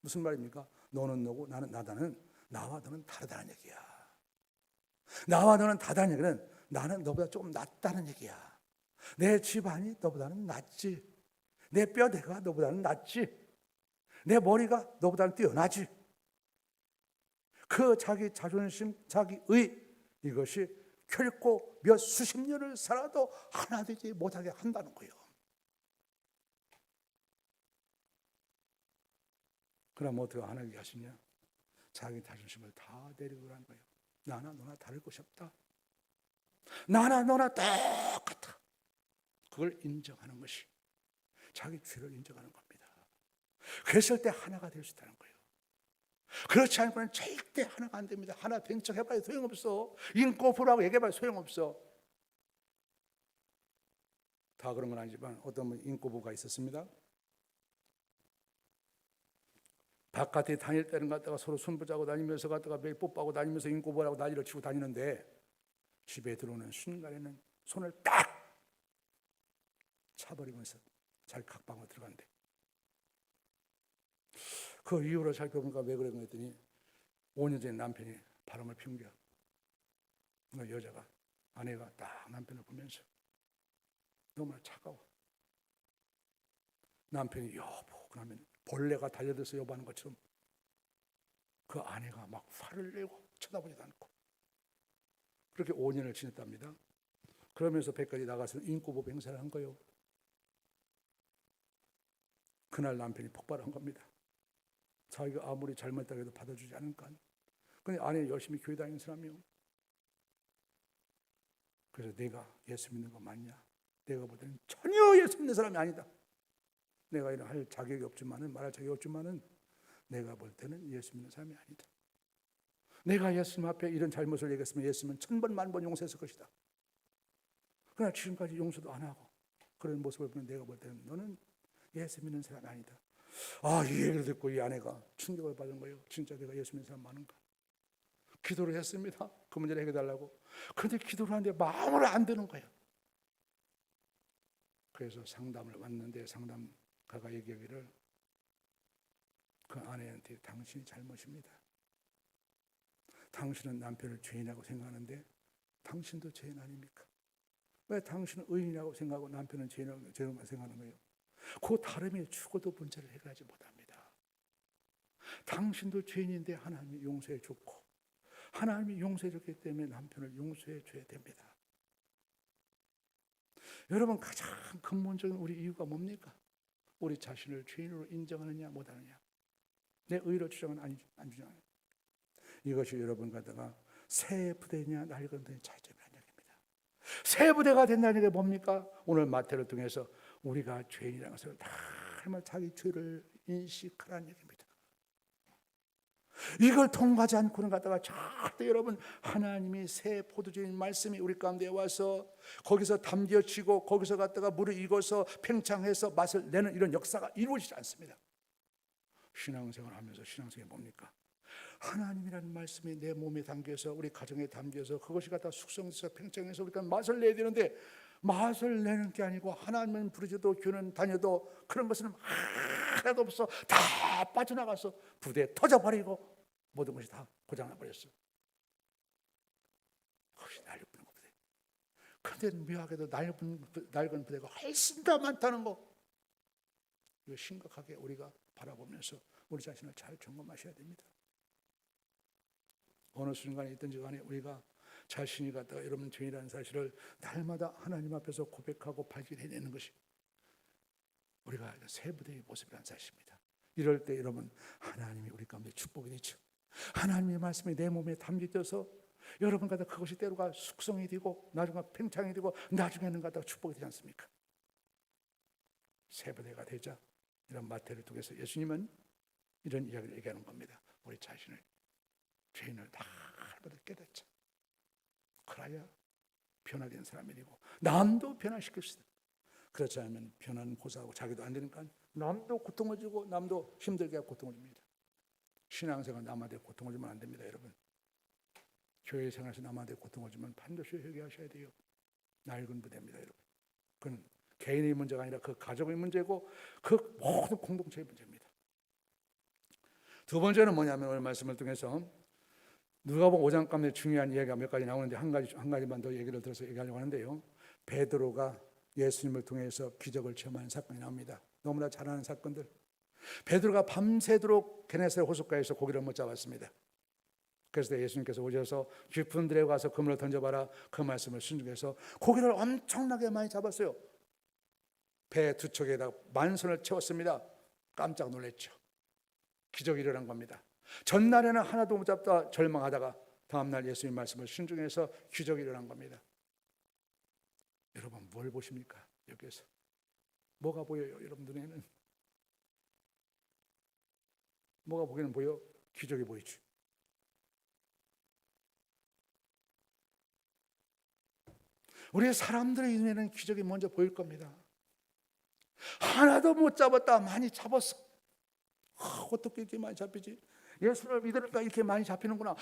무슨 말입니까? 너는 너고 나는 나다는 나와 너는 다르다는 얘기야. 나와 너는 다르다는 얘기는 나는 너보다 조금 낫다는 얘기야. 내 집안이 너보다는 낫지. 내 뼈대가 너보다는 낫지. 내 머리가 너보다는 뛰어나지. 그 자기 자존심, 자기 의, 이것이 결코 몇 수십 년을 살아도 하나 되지 못하게 한다는 거예요. 그럼 어떻게 하나 되게 하시냐? 자기 자존심을 다 내리고 간 거예요. 나나 너나 다를 것이 없다. 나나 너나 똑같아. 그걸 인정하는 것이 자기 죄를 인정하는 겁니다. 그랬을 때 하나가 될 수 있다는 거예요. 그렇지 않고는 절대 하나가 안 됩니다. 하나 된 척 해봐야 소용없어. 인꼬부라고 얘기해봐야 소용없어. 다 그런 건 아니지만 어떤 분 인꼬부가 있었습니다. 바깥에 다닐 때는 갔다가 서로 손붙잡고 다니면서 갔다가 매일 뽀뽀하고 다니면서 인꼬부라고 난리를 치고 다니는데 집에 들어오는 순간에는 손을 딱 차버리면서 자기 각방으로 들어간대. 그 이유를 살펴보니까 왜 그런가 했더니 5년 전에 남편이 바람을 피운 거야. 그 여자가, 아내가 딱 남편을 보면서 너무나 차가워. 남편이 여보 그러면 벌레가 달려들어서 여보하는 것처럼 그 아내가 막 화를 내고 쳐다보지도 않고 그렇게 5년을 지냈답니다. 그러면서 배까지 나가서 인꼬부 행사를 한 거예요. 그날 남편이 폭발한 겁니다. 자기가 아무리 잘못했다고 해도 받아주지 않으니까. 근데 아내 열심히 교회 다니는 사람이요. 그래서 내가 예수 믿는 거 맞냐? 내가 볼 때는 전혀 예수 믿는 사람이 아니다. 내가 이런 할 자격이 없지만은, 말할 자격이 없지만은 내가 볼 때는 예수 믿는 사람이 아니다. 내가 예수님 앞에 이런 잘못을 얘기했으면 예수님은 1000번 만번 용서했을 것이다. 그러나 지금까지 용서도 안 하고 그런 모습을 보면 내가 볼 때는 너는 예수 믿는 사람이 아니다. 이 얘기를 듣고 이 아내가 충격을 받은 거예요. 진짜 내가 예수 믿는 사람 많은가? 기도를 했습니다. 그 문제를 해결해달라고. 그런데 기도를 하는데 마음으로 안 되는 거예요. 그래서 상담을 왔는데 상담 그가 얘기하기를 그 아내한테 당신이 잘못입니다. 당신은 남편을 죄인이라고 생각하는데 당신도 죄인 아닙니까? 왜 당신은 의인이라고 생각하고 남편은 죄인이라고 생각하는 거예요? 그 다름이 죽어도 문제를 해결하지 못합니다. 당신도 죄인인데 하나님이 용서해 줬고 하나님이 용서해 줬기 때문에 남편을 용서해 줘야 됩니다. 여러분, 가장 근본적인 우리 이유가 뭡니까? 우리 자신을 죄인으로 인정하느냐 못하느냐. 내 의로 주장은 안 주장하느냐. 이것이 여러분 가다가 새 부대냐 낡은 부대냐 차이점이라는 얘기입니다. 새 부대가 된다는 게 뭡니까? 오늘 마태를 통해서 우리가 죄인이라는 것을 정말 자기 죄를 인식하라는 얘기입니다. 이걸 통과하지 않고는 가다가 절대 여러분 하나님이 새 포도주인 말씀이 우리 가운데 와서 거기서 담겨지고 거기서 갔다가 물을 익어서 팽창해서 맛을 내는 이런 역사가 이루어지지 않습니다. 신앙생활을 하면서 신앙생활이 뭡니까? 하나님이라는 말씀이 내 몸에 담겨서 우리 가정에 담겨서 그것이 갖다 숙성돼서 팽창해서 우리가 맛을 내야 되는데 맛을 내는 게 아니고 하나님은 부르짖어도 교회는 다녀도 그런 것은 하나도 없어. 다 빠져나가서 부대에 터져버리고 모든 것이 다 고장나버렸어. 그것이 낡은 부대. 그런데 묘하게도 낡은 부대가 훨씬 더 많다는 거, 이거 심각하게 우리가 바라보면서 우리 자신을 잘 점검하셔야 됩니다. 어느 순간에 있든지 간에 우리가 자신이 갖다가 여러분 죄인이라는 사실을 날마다 하나님 앞에서 고백하고 발견해내는 것이 우리가 새 부대의 모습이라는 사실입니다. 이럴 때 여러분 하나님이 우리 가운데 축복이 되죠. 하나님의 말씀이 내 몸에 담겨져서 여러분 갖다 그것이 때로가 숙성이 되고 나중에 팽창이 되고 나중에는 갖다 축복이 되지 않습니까? 새 부대가 되자 이런 마태를 통해서 예수님은 이런 이야기를 얘기하는 겁니다. 우리 자신을 죄인을 날마다 깨닫자. 그래야 변화된 사람이 되고 남도 변화시킬 수 있다. 그렇지 않으면 변화는 고사하고 자기도 안 되니까 남도 고통을 주고 남도 힘들게 하고 고통을 줍니다. 신앙생활 남한테 고통을 주면 안 됩니다. 여러분, 교회 생활에서 남한테 고통을 주면 반드시 회개하셔야 돼요. 낡은 부대입니다. 여러분, 그건 개인의 문제가 아니라 그 가족의 문제고 그 모든 공동체의 문제입니다. 두 번째는 뭐냐면 오늘 말씀을 통해서 누가복음 5장 가운데 중요한 이야기가 몇 가지 나오는데 한 가지만 더 얘기를 들어서 얘기하려고 하는데요. 베드로가 예수님을 통해서 기적을 체험하는 사건이 나옵니다. 너무나 잘 아는 사건들. 베드로가 밤새도록 게네사렛 호숫가에서 고기를 못 잡았습니다. 그래서 예수님께서 오셔서 깊은 들에 가서 그물을 던져봐라. 그 말씀을 순종해서 고기를 엄청나게 많이 잡았어요. 배 두 척에다 만선을 채웠습니다. 깜짝 놀랐죠. 기적이 일어난 겁니다. 전날에는 하나도 못 잡다 절망하다가 다음날 예수님 말씀을 순종해서 기적이 일어난 겁니다. 여러분 뭘 보십니까? 여기에서 뭐가 보여요? 여러분 눈에는 뭐가 보기는 보여? 기적이 보이죠. 우리 사람들의 눈에는 기적이 먼저 보일 겁니다. 하나도 못 잡았다 많이 잡았어. 어떻게 이렇게 많이 잡히지? 예수님을 믿으니까 이렇게 많이 잡히는구나.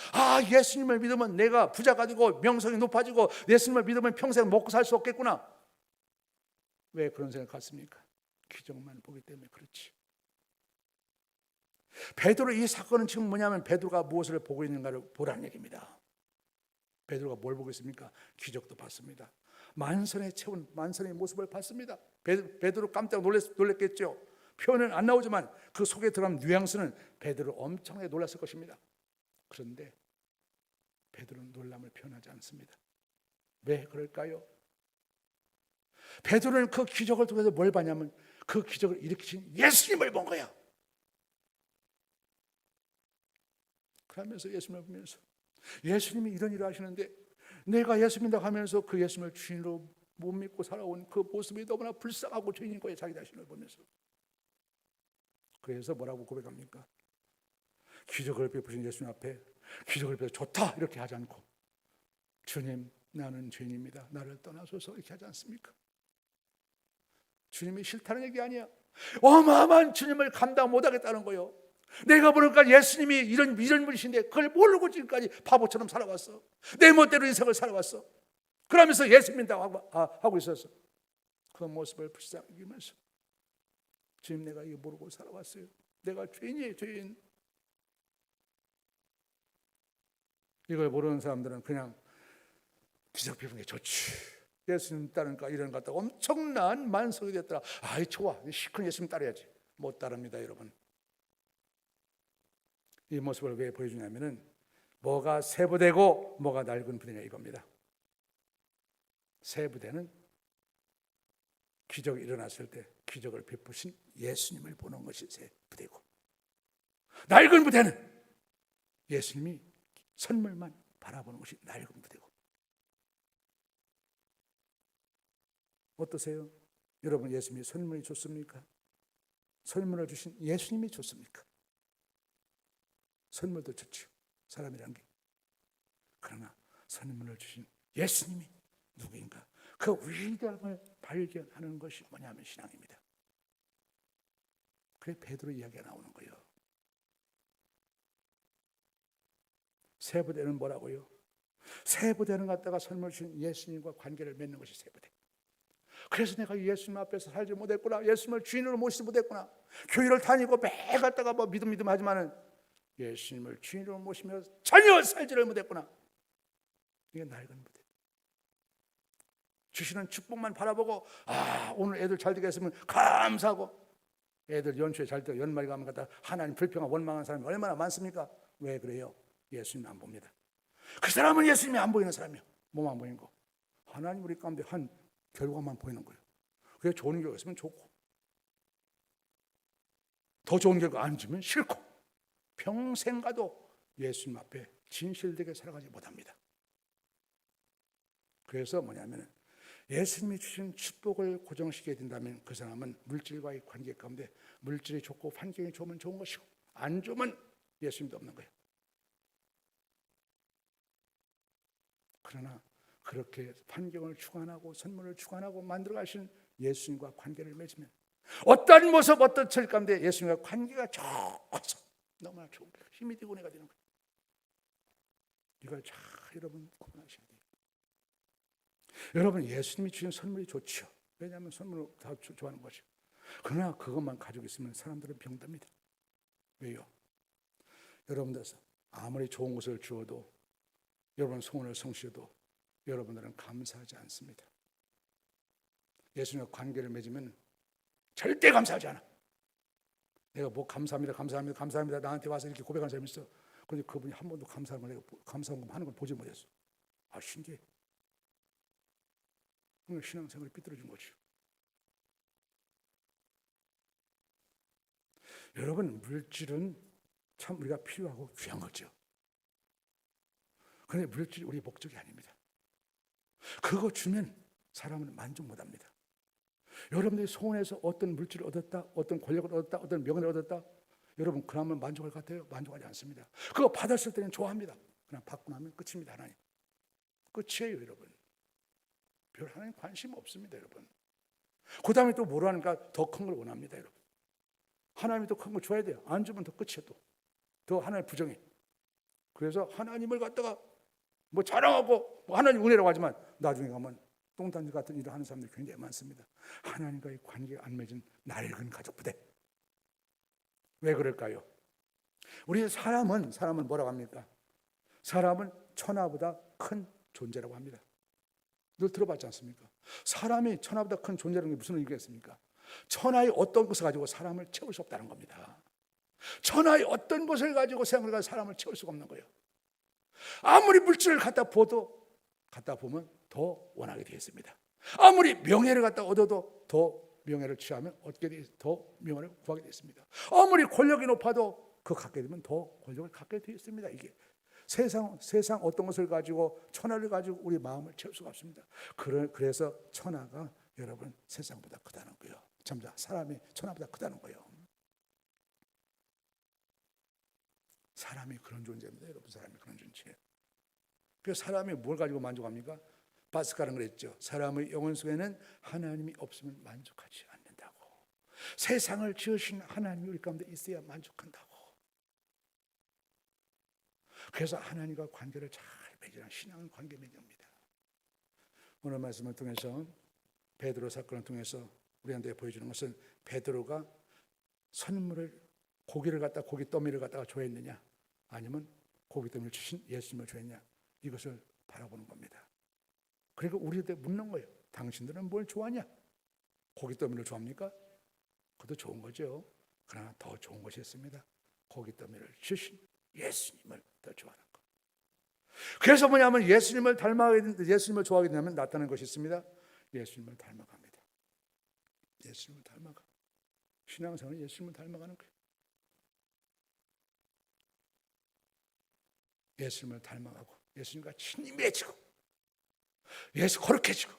예수님을 믿으면 내가 부자가 되고 명성이 높아지고 예수님을 믿으면 평생 먹고 살 수 없겠구나. 왜 그런 생각을 갖습니까? 기적만 보기 때문에 그렇지. 베드로 이 사건은 지금 뭐냐면 베드로가 무엇을 보고 있는가를 보라는 얘기입니다. 베드로가 뭘 보고 있습니까? 기적도 봤습니다. 만선에 채운 만선의 모습을 봤습니다. 베드로 깜짝 놀랐겠죠. 표현은 안 나오지만 그 속에 들어간 뉘앙스는 베드로 엄청나게 놀랐을 것입니다. 그런데 베드로는 놀람을 표현하지 않습니다. 왜 그럴까요? 베드로는 그 기적을 통해서 뭘 봤냐면 그 기적을 일으키신 예수님을 본 거야. 그러면서 예수님을 보면서 예수님이 이런 일을 하시는데 내가 예수님이라고 하면서 그 예수님을 주인으로 못 믿고 살아온 그 모습이 너무나 불쌍하고 죄인인 거예요. 자기 자신을 보면서. 그래서 뭐라고 고백합니까? 기적을 베푸신 예수님 앞에 기적을 베푸 좋다 이렇게 하지 않고 주님 나는 죄인입니다. 나를 떠나소서 이렇게 하지 않습니까? 주님이 싫다는 얘기 아니야. 어마어마한 주님을 감당 못하겠다는 거예요. 내가 보니까 예수님이 이런 분이신데 그걸 모르고 지금까지 바보처럼 살아왔어. 내 멋대로 인생을 살아왔어. 그러면서 예수 믿는다고 하고 있었어. 그 모습을 불쌍히 여기면서 주님, 내가 이거 모르고 살아왔어요. 내가 죄인이에요, 죄인. 이걸 모르는 사람들은 그냥 기적 비우는 게 좋지. 예수님 따르니까 이런 것 같다. 엄청난 만석이 됐더라. 아이 좋아, 시큰 예수님 따라야지. 못 따릅니다, 여러분. 이 모습을 왜 보여주냐면은 뭐가 새 부대고 뭐가 낡은 부대냐 이겁니다. 새 부대는 기적이 일어났을 때 기적을 베푸신 예수님을 보는 것이 새 부대고, 낡은 부대는 예수님이 선물만 바라보는 것이 낡은 부대고. 어떠세요? 여러분, 예수님이 선물이 좋습니까? 선물을 주신 예수님이 좋습니까? 선물도 좋죠, 사람이란 게. 그러나 선물을 주신 예수님이 누구인가, 그 위대함을 발견하는 것이 뭐냐면 신앙입니다. 그래 베드로 이야기가 나오는 거예요. 새 부대는 뭐라고요? 새 부대는 갖다가 선물 주신 예수님과 관계를 맺는 것이 새 부대. 그래서 내가 예수님 앞에서 살지 못했구나, 예수님을 주인으로 모시지 못했구나, 교회를 다니고 매일 갔다가 뭐 믿음 하지만은 예수님을 주인으로 모시며 전혀 살지를 못했구나. 이게 낡은 부대. 주시는 축복만 바라보고, 아 오늘 애들 잘 되겠으면 감사하고, 애들 연초에 잘 되고 연말에 가면 갖다 하나님 불평하고 원망하는 사람이 얼마나 많습니까? 왜 그래요? 예수님 안 봅니다. 그 사람은 예수님이 안 보이는 사람이요. 뭐만 보이는 거? 하나님 우리 가운데 한 결과만 보이는 거예요. 그래서 좋은 결과 있으면 좋고, 더 좋은 결과 안 주면 싫고, 평생 가도 예수님 앞에 진실되게 살아가지 못합니다. 그래서 뭐냐면 예수님이 주신 축복을 고정시켜야 된다면 그 사람은 물질과의 관계 가운데 물질이 좋고 환경이 좋으면 좋은 것이고, 안 좋으면 예수님도 없는 거예요. 그러나 그렇게 환경을 주관하고 선물을 주관하고 만들어 가신 예수님과 관계를 맺으면 어떤 모습 어떤 처지 가운데 예수님과 관계가 좋아서 너무나 좋은 거예요. 힘이 되고 내가 되는 거예요. 이걸 잘 여러분 구분하셔야 돼요. 여러분, 예수님이 주신 선물이 좋죠. 왜냐하면 선물을 다 좋아하는 것이죠. 그러나 그것만 가지고 있으면 사람들은 병듭니다. 왜요? 여러분들 아무리 좋은 것을 주어도, 여러분 소원을 성취해도 여러분들은 감사하지 않습니다. 예수님과 관계를 맺으면 절대 감사하지 않아. 내가 뭐 감사합니다 나한테 와서 이렇게 고백하는 사람이 있어. 그런데 그분이 한 번도 감사한 거 하는 걸 보지 못했어. 아 신기해. 그러니까 신앙생활이 삐뚤어진 거죠. 여러분, 물질은 참 우리가 필요하고 귀한 거죠. 그런데 물질이 우리의 목적이 아닙니다. 그거 주면 사람은 만족 못합니다. 여러분들이 소원해서 어떤 물질을 얻었다, 어떤 권력을 얻었다, 어떤 명예를 얻었다, 여러분 그러면 만족할 것 같아요? 만족하지 않습니다. 그거 받았을 때는 좋아합니다. 그냥 받고 나면 끝입니다. 하나님 끝이에요. 여러분 별 하나님 관심 없습니다. 여러분 그 다음에 또 뭐로 하니까 더 큰 걸 원합니다. 여러분 하나님이 더 큰 걸 줘야 돼요. 안 주면 더 끝이에요. 더 하나님 부정해. 그래서 하나님을 갖다가 뭐 자랑하고 뭐 하나님 은혜라고 하지만 나중에 가면 똥단지 같은 일을 하는 사람들이 굉장히 많습니다. 하나님과의 관계가 안 맺은 낡은 가족 부대. 왜 그럴까요? 우리 사람은 뭐라고 합니까? 사람은 천하보다 큰 존재라고 합니다. 늘 들어봤지 않습니까? 사람이 천하보다 큰 존재라는 게 무슨 의미겠습니까? 천하의 어떤 것을 가지고 사람을 채울 수 없다는 겁니다. 천하의 어떤 것을 가지고 생각을 가지고 사람을 채울 수가 없는 거예요. 아무리 물질을 갖다 보면 더 원하게 되어 있습니다. 아무리 명예를 갖다 얻어도 더 명예를 취하면 더 명예를 구하게 되어 있습니다. 아무리 권력이 높아도 그 갖게 되면 더 권력을 갖게 되어 있습니다. 이게 세상 어떤 것을 가지고 천하를 가지고 우리 마음을 채울 수가 없습니다. 그래서 천하가 여러분 세상보다 크다는 거예요. 사람이 천하보다 크다는 거예요. 사람이 그런 존재입니다. 여러분 사람이 그런 존재예요. 그래서 사람이 뭘 가지고 만족합니까? 바스카는 그랬죠. 사람의 영혼 속에는 하나님이 없으면 만족하지 않는다고. 세상을 지으신 하나님이 우리 가운데 있어야 만족한다고. 그래서 하나님과 관계를 잘 맺으라. 신앙은 관계 맺습니다. 오늘 말씀을 통해서 베드로 사건을 통해서 우리한테 보여주는 것은 베드로가 선물을 고기 더미를 갖다가 좋아했느냐, 아니면 고기 더미를 주신 예수님을 좋아했냐, 이것을 바라보는 겁니다. 그리고 우리한테 묻는 거예요. 당신들은 뭘 좋아하냐? 고기 더미를 좋아합니까? 그것도 좋은 거죠. 그러나 더 좋은 것이 있습니다. 고기 더미를 주신 예수님을 더 좋아하는 것. 그래서 뭐냐면 예수님을 좋아하게 되면 나타나는 것이 있습니다. 예수님을 닮아갑니다. 예수님을 닮아가. 신앙생활은 예수님을 닮아가는 거예요. 예수님을 닮아가고 예수님과 친히 맺히고 예수 거룩해지고.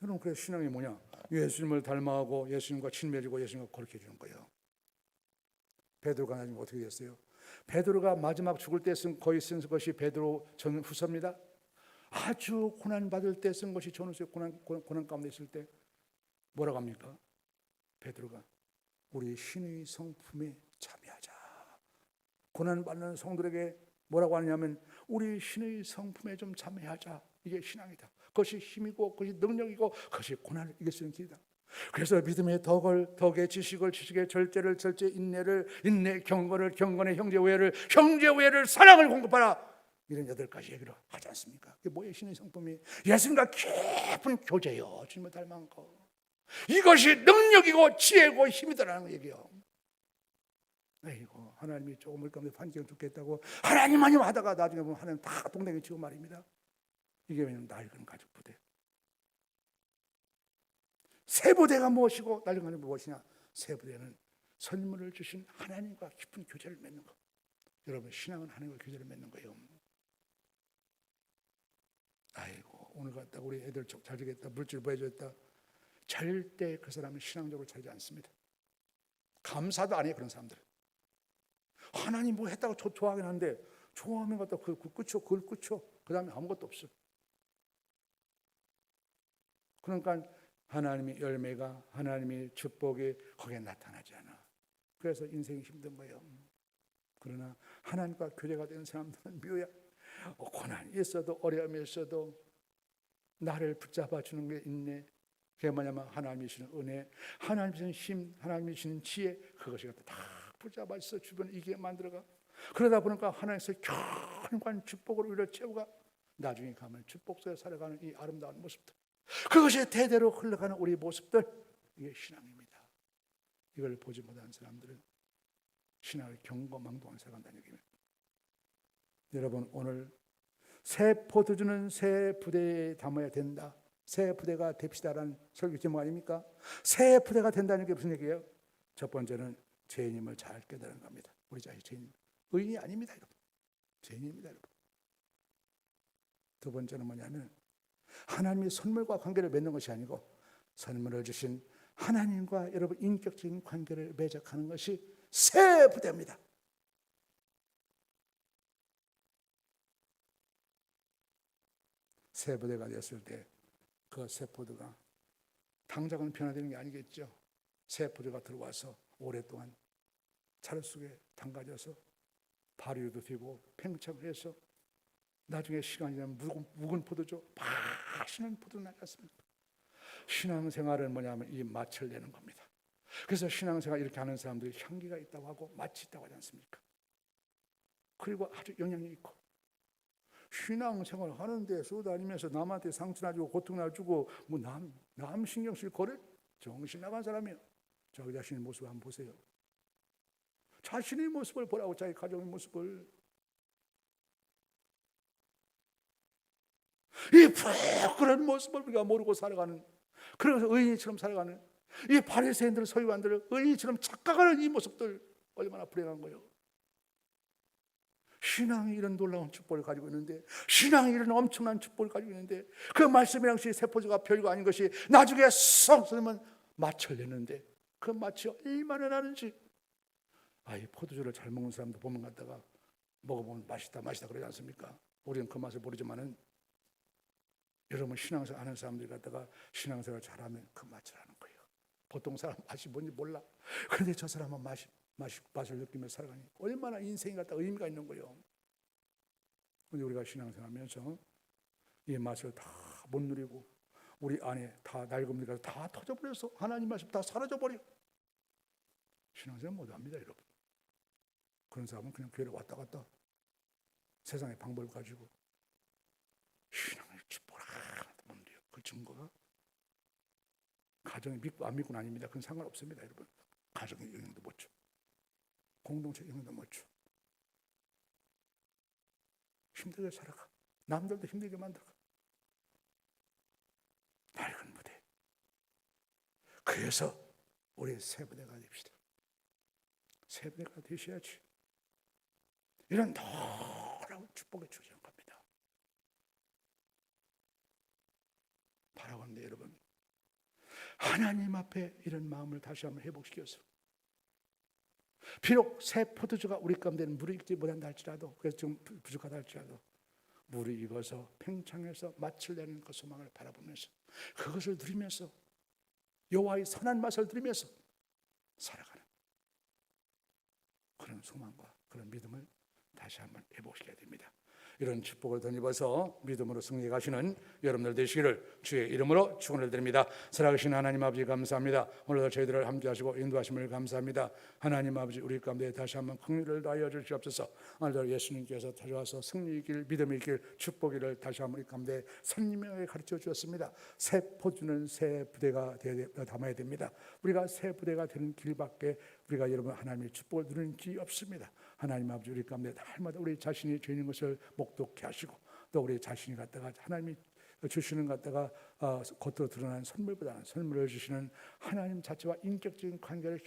여러분, 그래서 신앙이 뭐냐? 예수님을 닮아가고 예수님과 친밀해지고 예수님과 거룩해지는 거예요. 베드로가 나중에 어떻게 됐어요? 베드로가 마지막 죽을 때 거의 쓴 것이 베드로 전후서입니다. 아주 고난 받을 때 쓴 것이 전후서에 고난 가운데 있을 때 뭐라고 합니까? 베드로가 우리 신의 성품에 참여하자. 고난 받는 성도들에게 뭐라고 하냐면 우리 신의 성품에 좀 참여하자. 이게 신앙이다. 그것이 힘이고 그것이 능력이고 그것이 고난을 이길 수 있는 길이다. 그래서 믿음의 덕의 지식을 지식의 절제를 절제, 인내를 인내, 경건을 경건의 형제우애를 사랑을 공급하라. 이런 8가지 얘기를 하지 않습니까? 이게 뭐예요? 신의 성품이 예수님과 깊은 교제요. 주님을 닮은 거. 이것이 능력이고 지혜고 힘이다라는 얘기예요. 아이고, 하나님이 조금 물 가운데 환경을 죽겠다고 하나님 하다가 나중에 보면 하나님 다 동댕이 치고 말입니다. 이게 왜냐면 낡은 가죽 부대. 새 부대가 무엇이고 낡은 가죽 무엇이냐? 새 부대는 선물을 주신 하나님과 깊은 교제를 맺는 것. 여러분, 신앙은 하나님과 교제를 맺는 거예요. 아이고, 오늘 갔다 우리 애들 잘 되겠다, 물질 보여줬다. 절대 그 사람은 신앙적으로 살지 않습니다. 감사도 안 해요, 그런 사람들은. 하나님 뭐 했다고 좋아하긴 한데 좋아하면 갖다 그걸 끝이요. 그 다음에 아무것도 없어. 그러니까 하나님의 열매가, 하나님의 축복이 거기에 나타나지 않아. 그래서 인생이 힘든 거예요. 그러나 하나님과 교제가 되는 사람들은 묘야. 고난이 있어도 어려움이 있어도 나를 붙잡아 주는 게 있네. 그게 뭐냐면 하나님이 주시는 은혜, 하나님이 주시는 힘, 하나님이 주시는 지혜, 그것이 다 붙잡아 있어 주변에 이게 만들어가. 그러다 보니까 하나님께서 견고한 축복으로 우리를 채우가 나중에 가면 축복 속에 살아가는 이 아름다운 모습들, 그것이 대대로 흘러가는 우리 모습들, 이게 신앙입니다. 이걸 보지 못한 사람들은 신앙을 경거망동하게 살아간다는 얘기입니다. 여러분, 오늘 새 포도주는 새 부대에 담아야 된다. 새 부대가 됩시다라는 설교 제목 아닙니까? 새 부대가 된다는 게 무슨 얘기예요? 첫 번째는 죄인임을 잘 깨달은 겁니다. 우리 자신 죄인, 의인이 아닙니다, 여러분. 죄인입니다, 여러분. 두 번째는 뭐냐면 하나님의 선물과 관계를 맺는 것이 아니고 선물을 주신 하나님과 여러분 인격적인 관계를 맺어가는 것이 새 부대입니다. 새 부대가 됐을 때 그 새 포도가 당장은 변화되는 게 아니겠죠. 새 포도가 들어와서 오랫동안 자루 속에 담가져서 발효도 되고 팽창을 해서 나중에 시간이 되면 묵은 포도죠. 맛있는 포도는 나지 않습니까? 신앙생활은 뭐냐면 이 맛을 내는 겁니다. 그래서 신앙생활 이렇게 하는 사람들이 향기가 있다고 하고 맛이 있다고 하지 않습니까? 그리고 아주 영향이 있고, 신앙생활 하는데 쏘다니면서 남한테 상처나 주고 고통나 주고 뭐 남 신경 쓸 거래? 정신 나간 사람이요. 자기 자신의 모습을 한번 보세요. 자신의 모습을 보라고, 자기 가정의 모습을. 이 부끄러운 모습을 우리가 모르고 살아가는, 그래서 의인처럼 살아가는 이 바리새인들, 서기관들을 의인처럼 착각하는 이 모습들, 얼마나 불행한 거예요. 신앙이 이런 놀라운 축복을 가지고 있는데, 신앙이 이런 엄청난 축복을 가지고 있는데, 그 말씀이랑 세포주가 별거 아닌 것이 나중에 썩 쓰면 맛을 내는데 그 맛이 얼마나 나는지. 이 포도주를 잘 먹는 사람도 보면 갖다가 먹어보면 맛있다 그러지 않습니까? 우리는 그 맛을 모르지만은 여러분, 신앙생활 하는 사람들이 갖다가 신앙생활 잘하면 그 맛을 아는 거예요. 보통 사람 맛이 뭔지 몰라. 그런데 저 사람은 맛을 느끼며 살아가니 얼마나 인생이 갖다 의미가 있는 거예요. 그런데 우리가 신앙생활하면서 이 맛을 다 못 누리고 우리 안에 다 낡음들이 다 터져버려서 하나님 말씀 다 사라져버려. 신앙생활 못합니다, 여러분. 그런 사람은 그냥 교회를 왔다 갔다 세상의 방법을 가지고 신앙을 축복을 하나도 못 돼요. 그 증거가 가정이 믿고 안 믿고는 아닙니다. 그건 상관없습니다, 여러분. 가정의 영향도 못 줘. 공동체 영향도 못 줘. 힘들게 살아가. 남들도 힘들게 만들어가. 낡은 부대. 그래서 우리 새 부대가 됩시다. 새 부대가 되셔야지. 이런 놀라운 축복이 주어진 겁니다. 바라건대 여러분, 하나님 앞에 이런 마음을 다시 한번 회복시켜서 비록 새 포도주가 우리 가운데는 물을 익지 못한다 할지라도, 그래서 좀 부족하다 할지라도 물을 익어서 팽창해서 맛을 내는 그 소망을 바라보면서 그것을 누리면서 여호와의 선한 맛을 누리면서 살아가는 그런 소망과 그런 믿음을 다시 한번 회복시켜야 됩니다. 이런 축복을 덧입어서 믿음으로 승리해 가시는 여러분들 되시기를 주의 이름으로 축원을 드립니다. 살아계신 하나님 아버지 감사합니다. 오늘도 저희들을 함께 하시고 인도하심을 감사합니다. 하나님 아버지, 우리 가운데 다시 한번 긍휼을 다하여 주시옵소서. 오늘도 예수님께서 찾아와서 승리의 길, 믿음의 길, 축복의 길을 다시 한번 우리 가운데 선님에게 가르쳐 주었습니다. 새 포주는 새 부대가 담아야 됩니다. 우리가 새 부대가 되는 길밖에 우리가 여러분 하나님의 축복을 누리는 길이 없습니다. 하나님 아버지, 우리 가운데 날마다 우리 자신이 죄인 것을 목독케 하시고 또 우리 자신이 갖다가 하나님이 주시는 갖다가 겉으로 드러나는 선물보다는 선물을 주시는 하나님 자체와 인격적인 관계를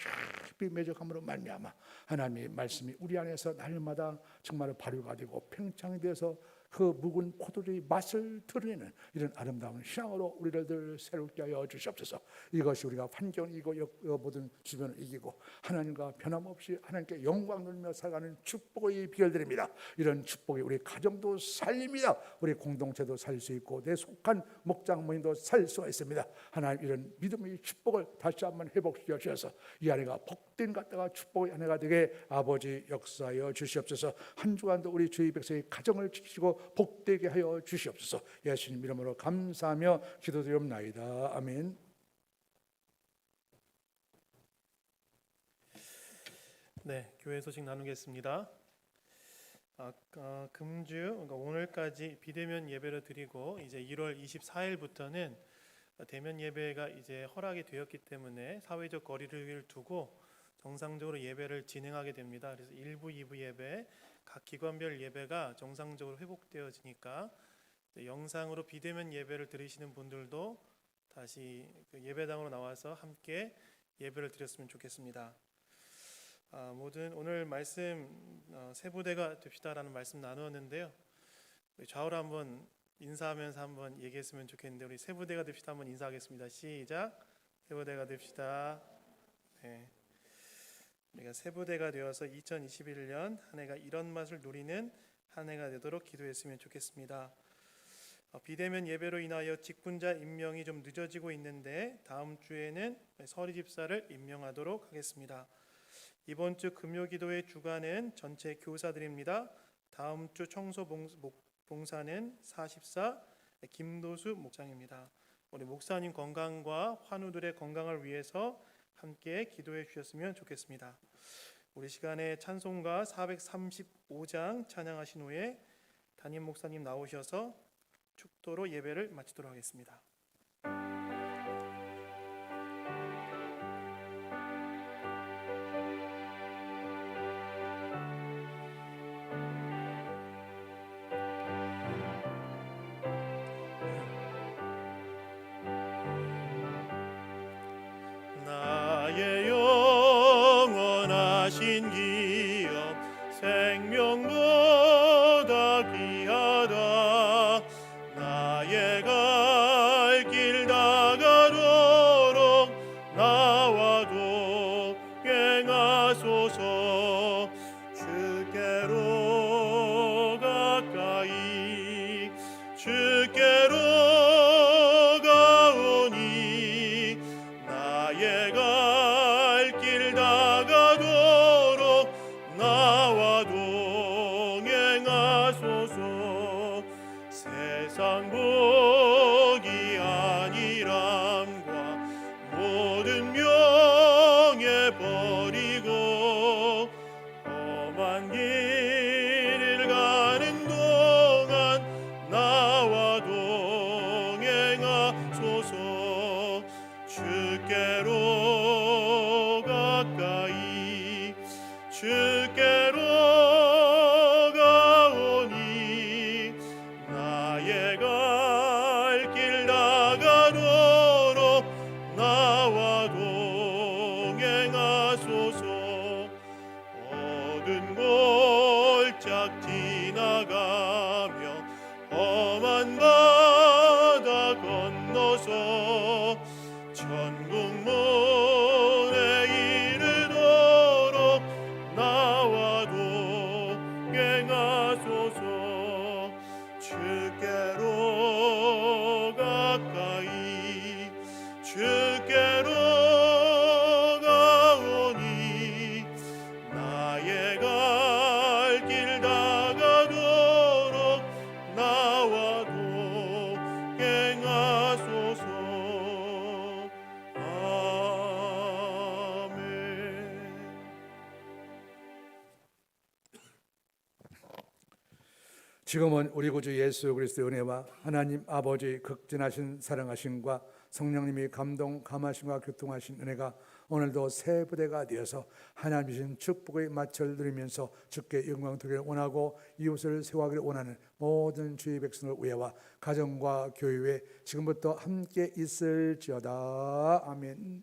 깊이 맺어감으로 말미암아 하나님의 말씀이 우리 안에서 날마다 정말 발효가 되고 팽창이 되어서 그 묵은 포도주의 맛을 드러내는 이런 아름다운 신앙으로 우리를 늘 새롭게 하여 주시옵소서. 이것이 우리가 환경이고 모든 주변을 이기고 하나님과 변함없이 하나님께 영광 돌리며 살아가는 축복의 비결들입니다. 이런 축복이 우리 가정도 살립니다. 우리 공동체도 살 수 있고 내 속한 목장 모임도 살 수가 있습니다. 하나님, 이런 믿음의 축복을 다시 한번 회복시켜 주셔서 이 아내가 복된 갖다가 축복의 아내가 되게 아버지 역사하여 주시옵소서. 한 주간도 우리 주의 백성의 가정을 지키시고 복되게 하여 주시옵소서. 예수님 이름으로 감사하며 기도드리옵나이다. 아멘. 네, 교회 소식 나누겠습니다. 금주, 그러니까 오늘까지 비대면 예배를 드리고 이제 1월 24일부터는 대면 예배가 이제 허락이 되었기 때문에 사회적 거리를 두고 정상적으로 예배를 진행하게 됩니다. 그래서 1부, 2부 예배, 각 기관별 예배가 정상적으로 회복되어지니까 영상으로 비대면 예배를 드리시는 분들도 다시 그 예배당으로 나와서 함께 예배를 드렸으면 좋겠습니다. 모든 오늘 말씀 새 부대가 됩시다라는 말씀 나누었는데요. 좌우로 한번 인사하면서 한번 얘기했으면 좋겠는데, 우리 새 부대가 됩시다 한번 인사하겠습니다. 시작. 새 부대가 됩시다. 네. 우리가 새 부대가 되어서 2021년 한 해가 이런 맛을 누리는 한 해가 되도록 기도했으면 좋겠습니다. 비대면 예배로 인하여 직분자 임명이 좀 늦어지고 있는데 다음 주에는 서리 집사를 임명하도록 하겠습니다. 이번 주 금요기도의 주간은 전체 교사들입니다. 다음 주 청소 봉사는 44 김도수 목장입니다. 우리 목사님 건강과 환우들의 건강을 위해서 함께 기도해 주셨으면 좋겠습니다. 우리 시간에 찬송가 435장 찬양하신 후에 담임 목사님 나오셔서 축도로 예배를 마치도록 하겠습니다. 나의 영원하신 기업 생명보다 귀하다. 나의 갈 길 다가도록 나와 동행하소서. 주께로 가까이 주께로 가오니 나의 갈 길 다가도록 나와 동행하소서. 세상 복이 아니람과 모든 명예 버리고 가까이 주께로 가오니 나의 갈 길 다가도록 나와 동행하소서. 어두운 골짝 지나가며 험한 바다 건너서 천국문에 이르도록 나와 동행하소서. 주께로 가까이 주께로 가오니 나의 갈 길 다가도록 나와 동행하소서. 아멘. 지금은 우리 구주 예수 그리스도의 은혜와 하나님 아버지의 극진하신 사랑하심과 성령님이 감동 감하심과 교통하신 은혜가 오늘도 새 부대가 되어서 하나님 주신 축복의 마철 누리면서 주께 영광 돌리기를 원하고 이웃을 세워가기를 원하는 모든 주의 백성을 위해와 가정과 교회에 지금부터 함께 있을지어다. 아멘.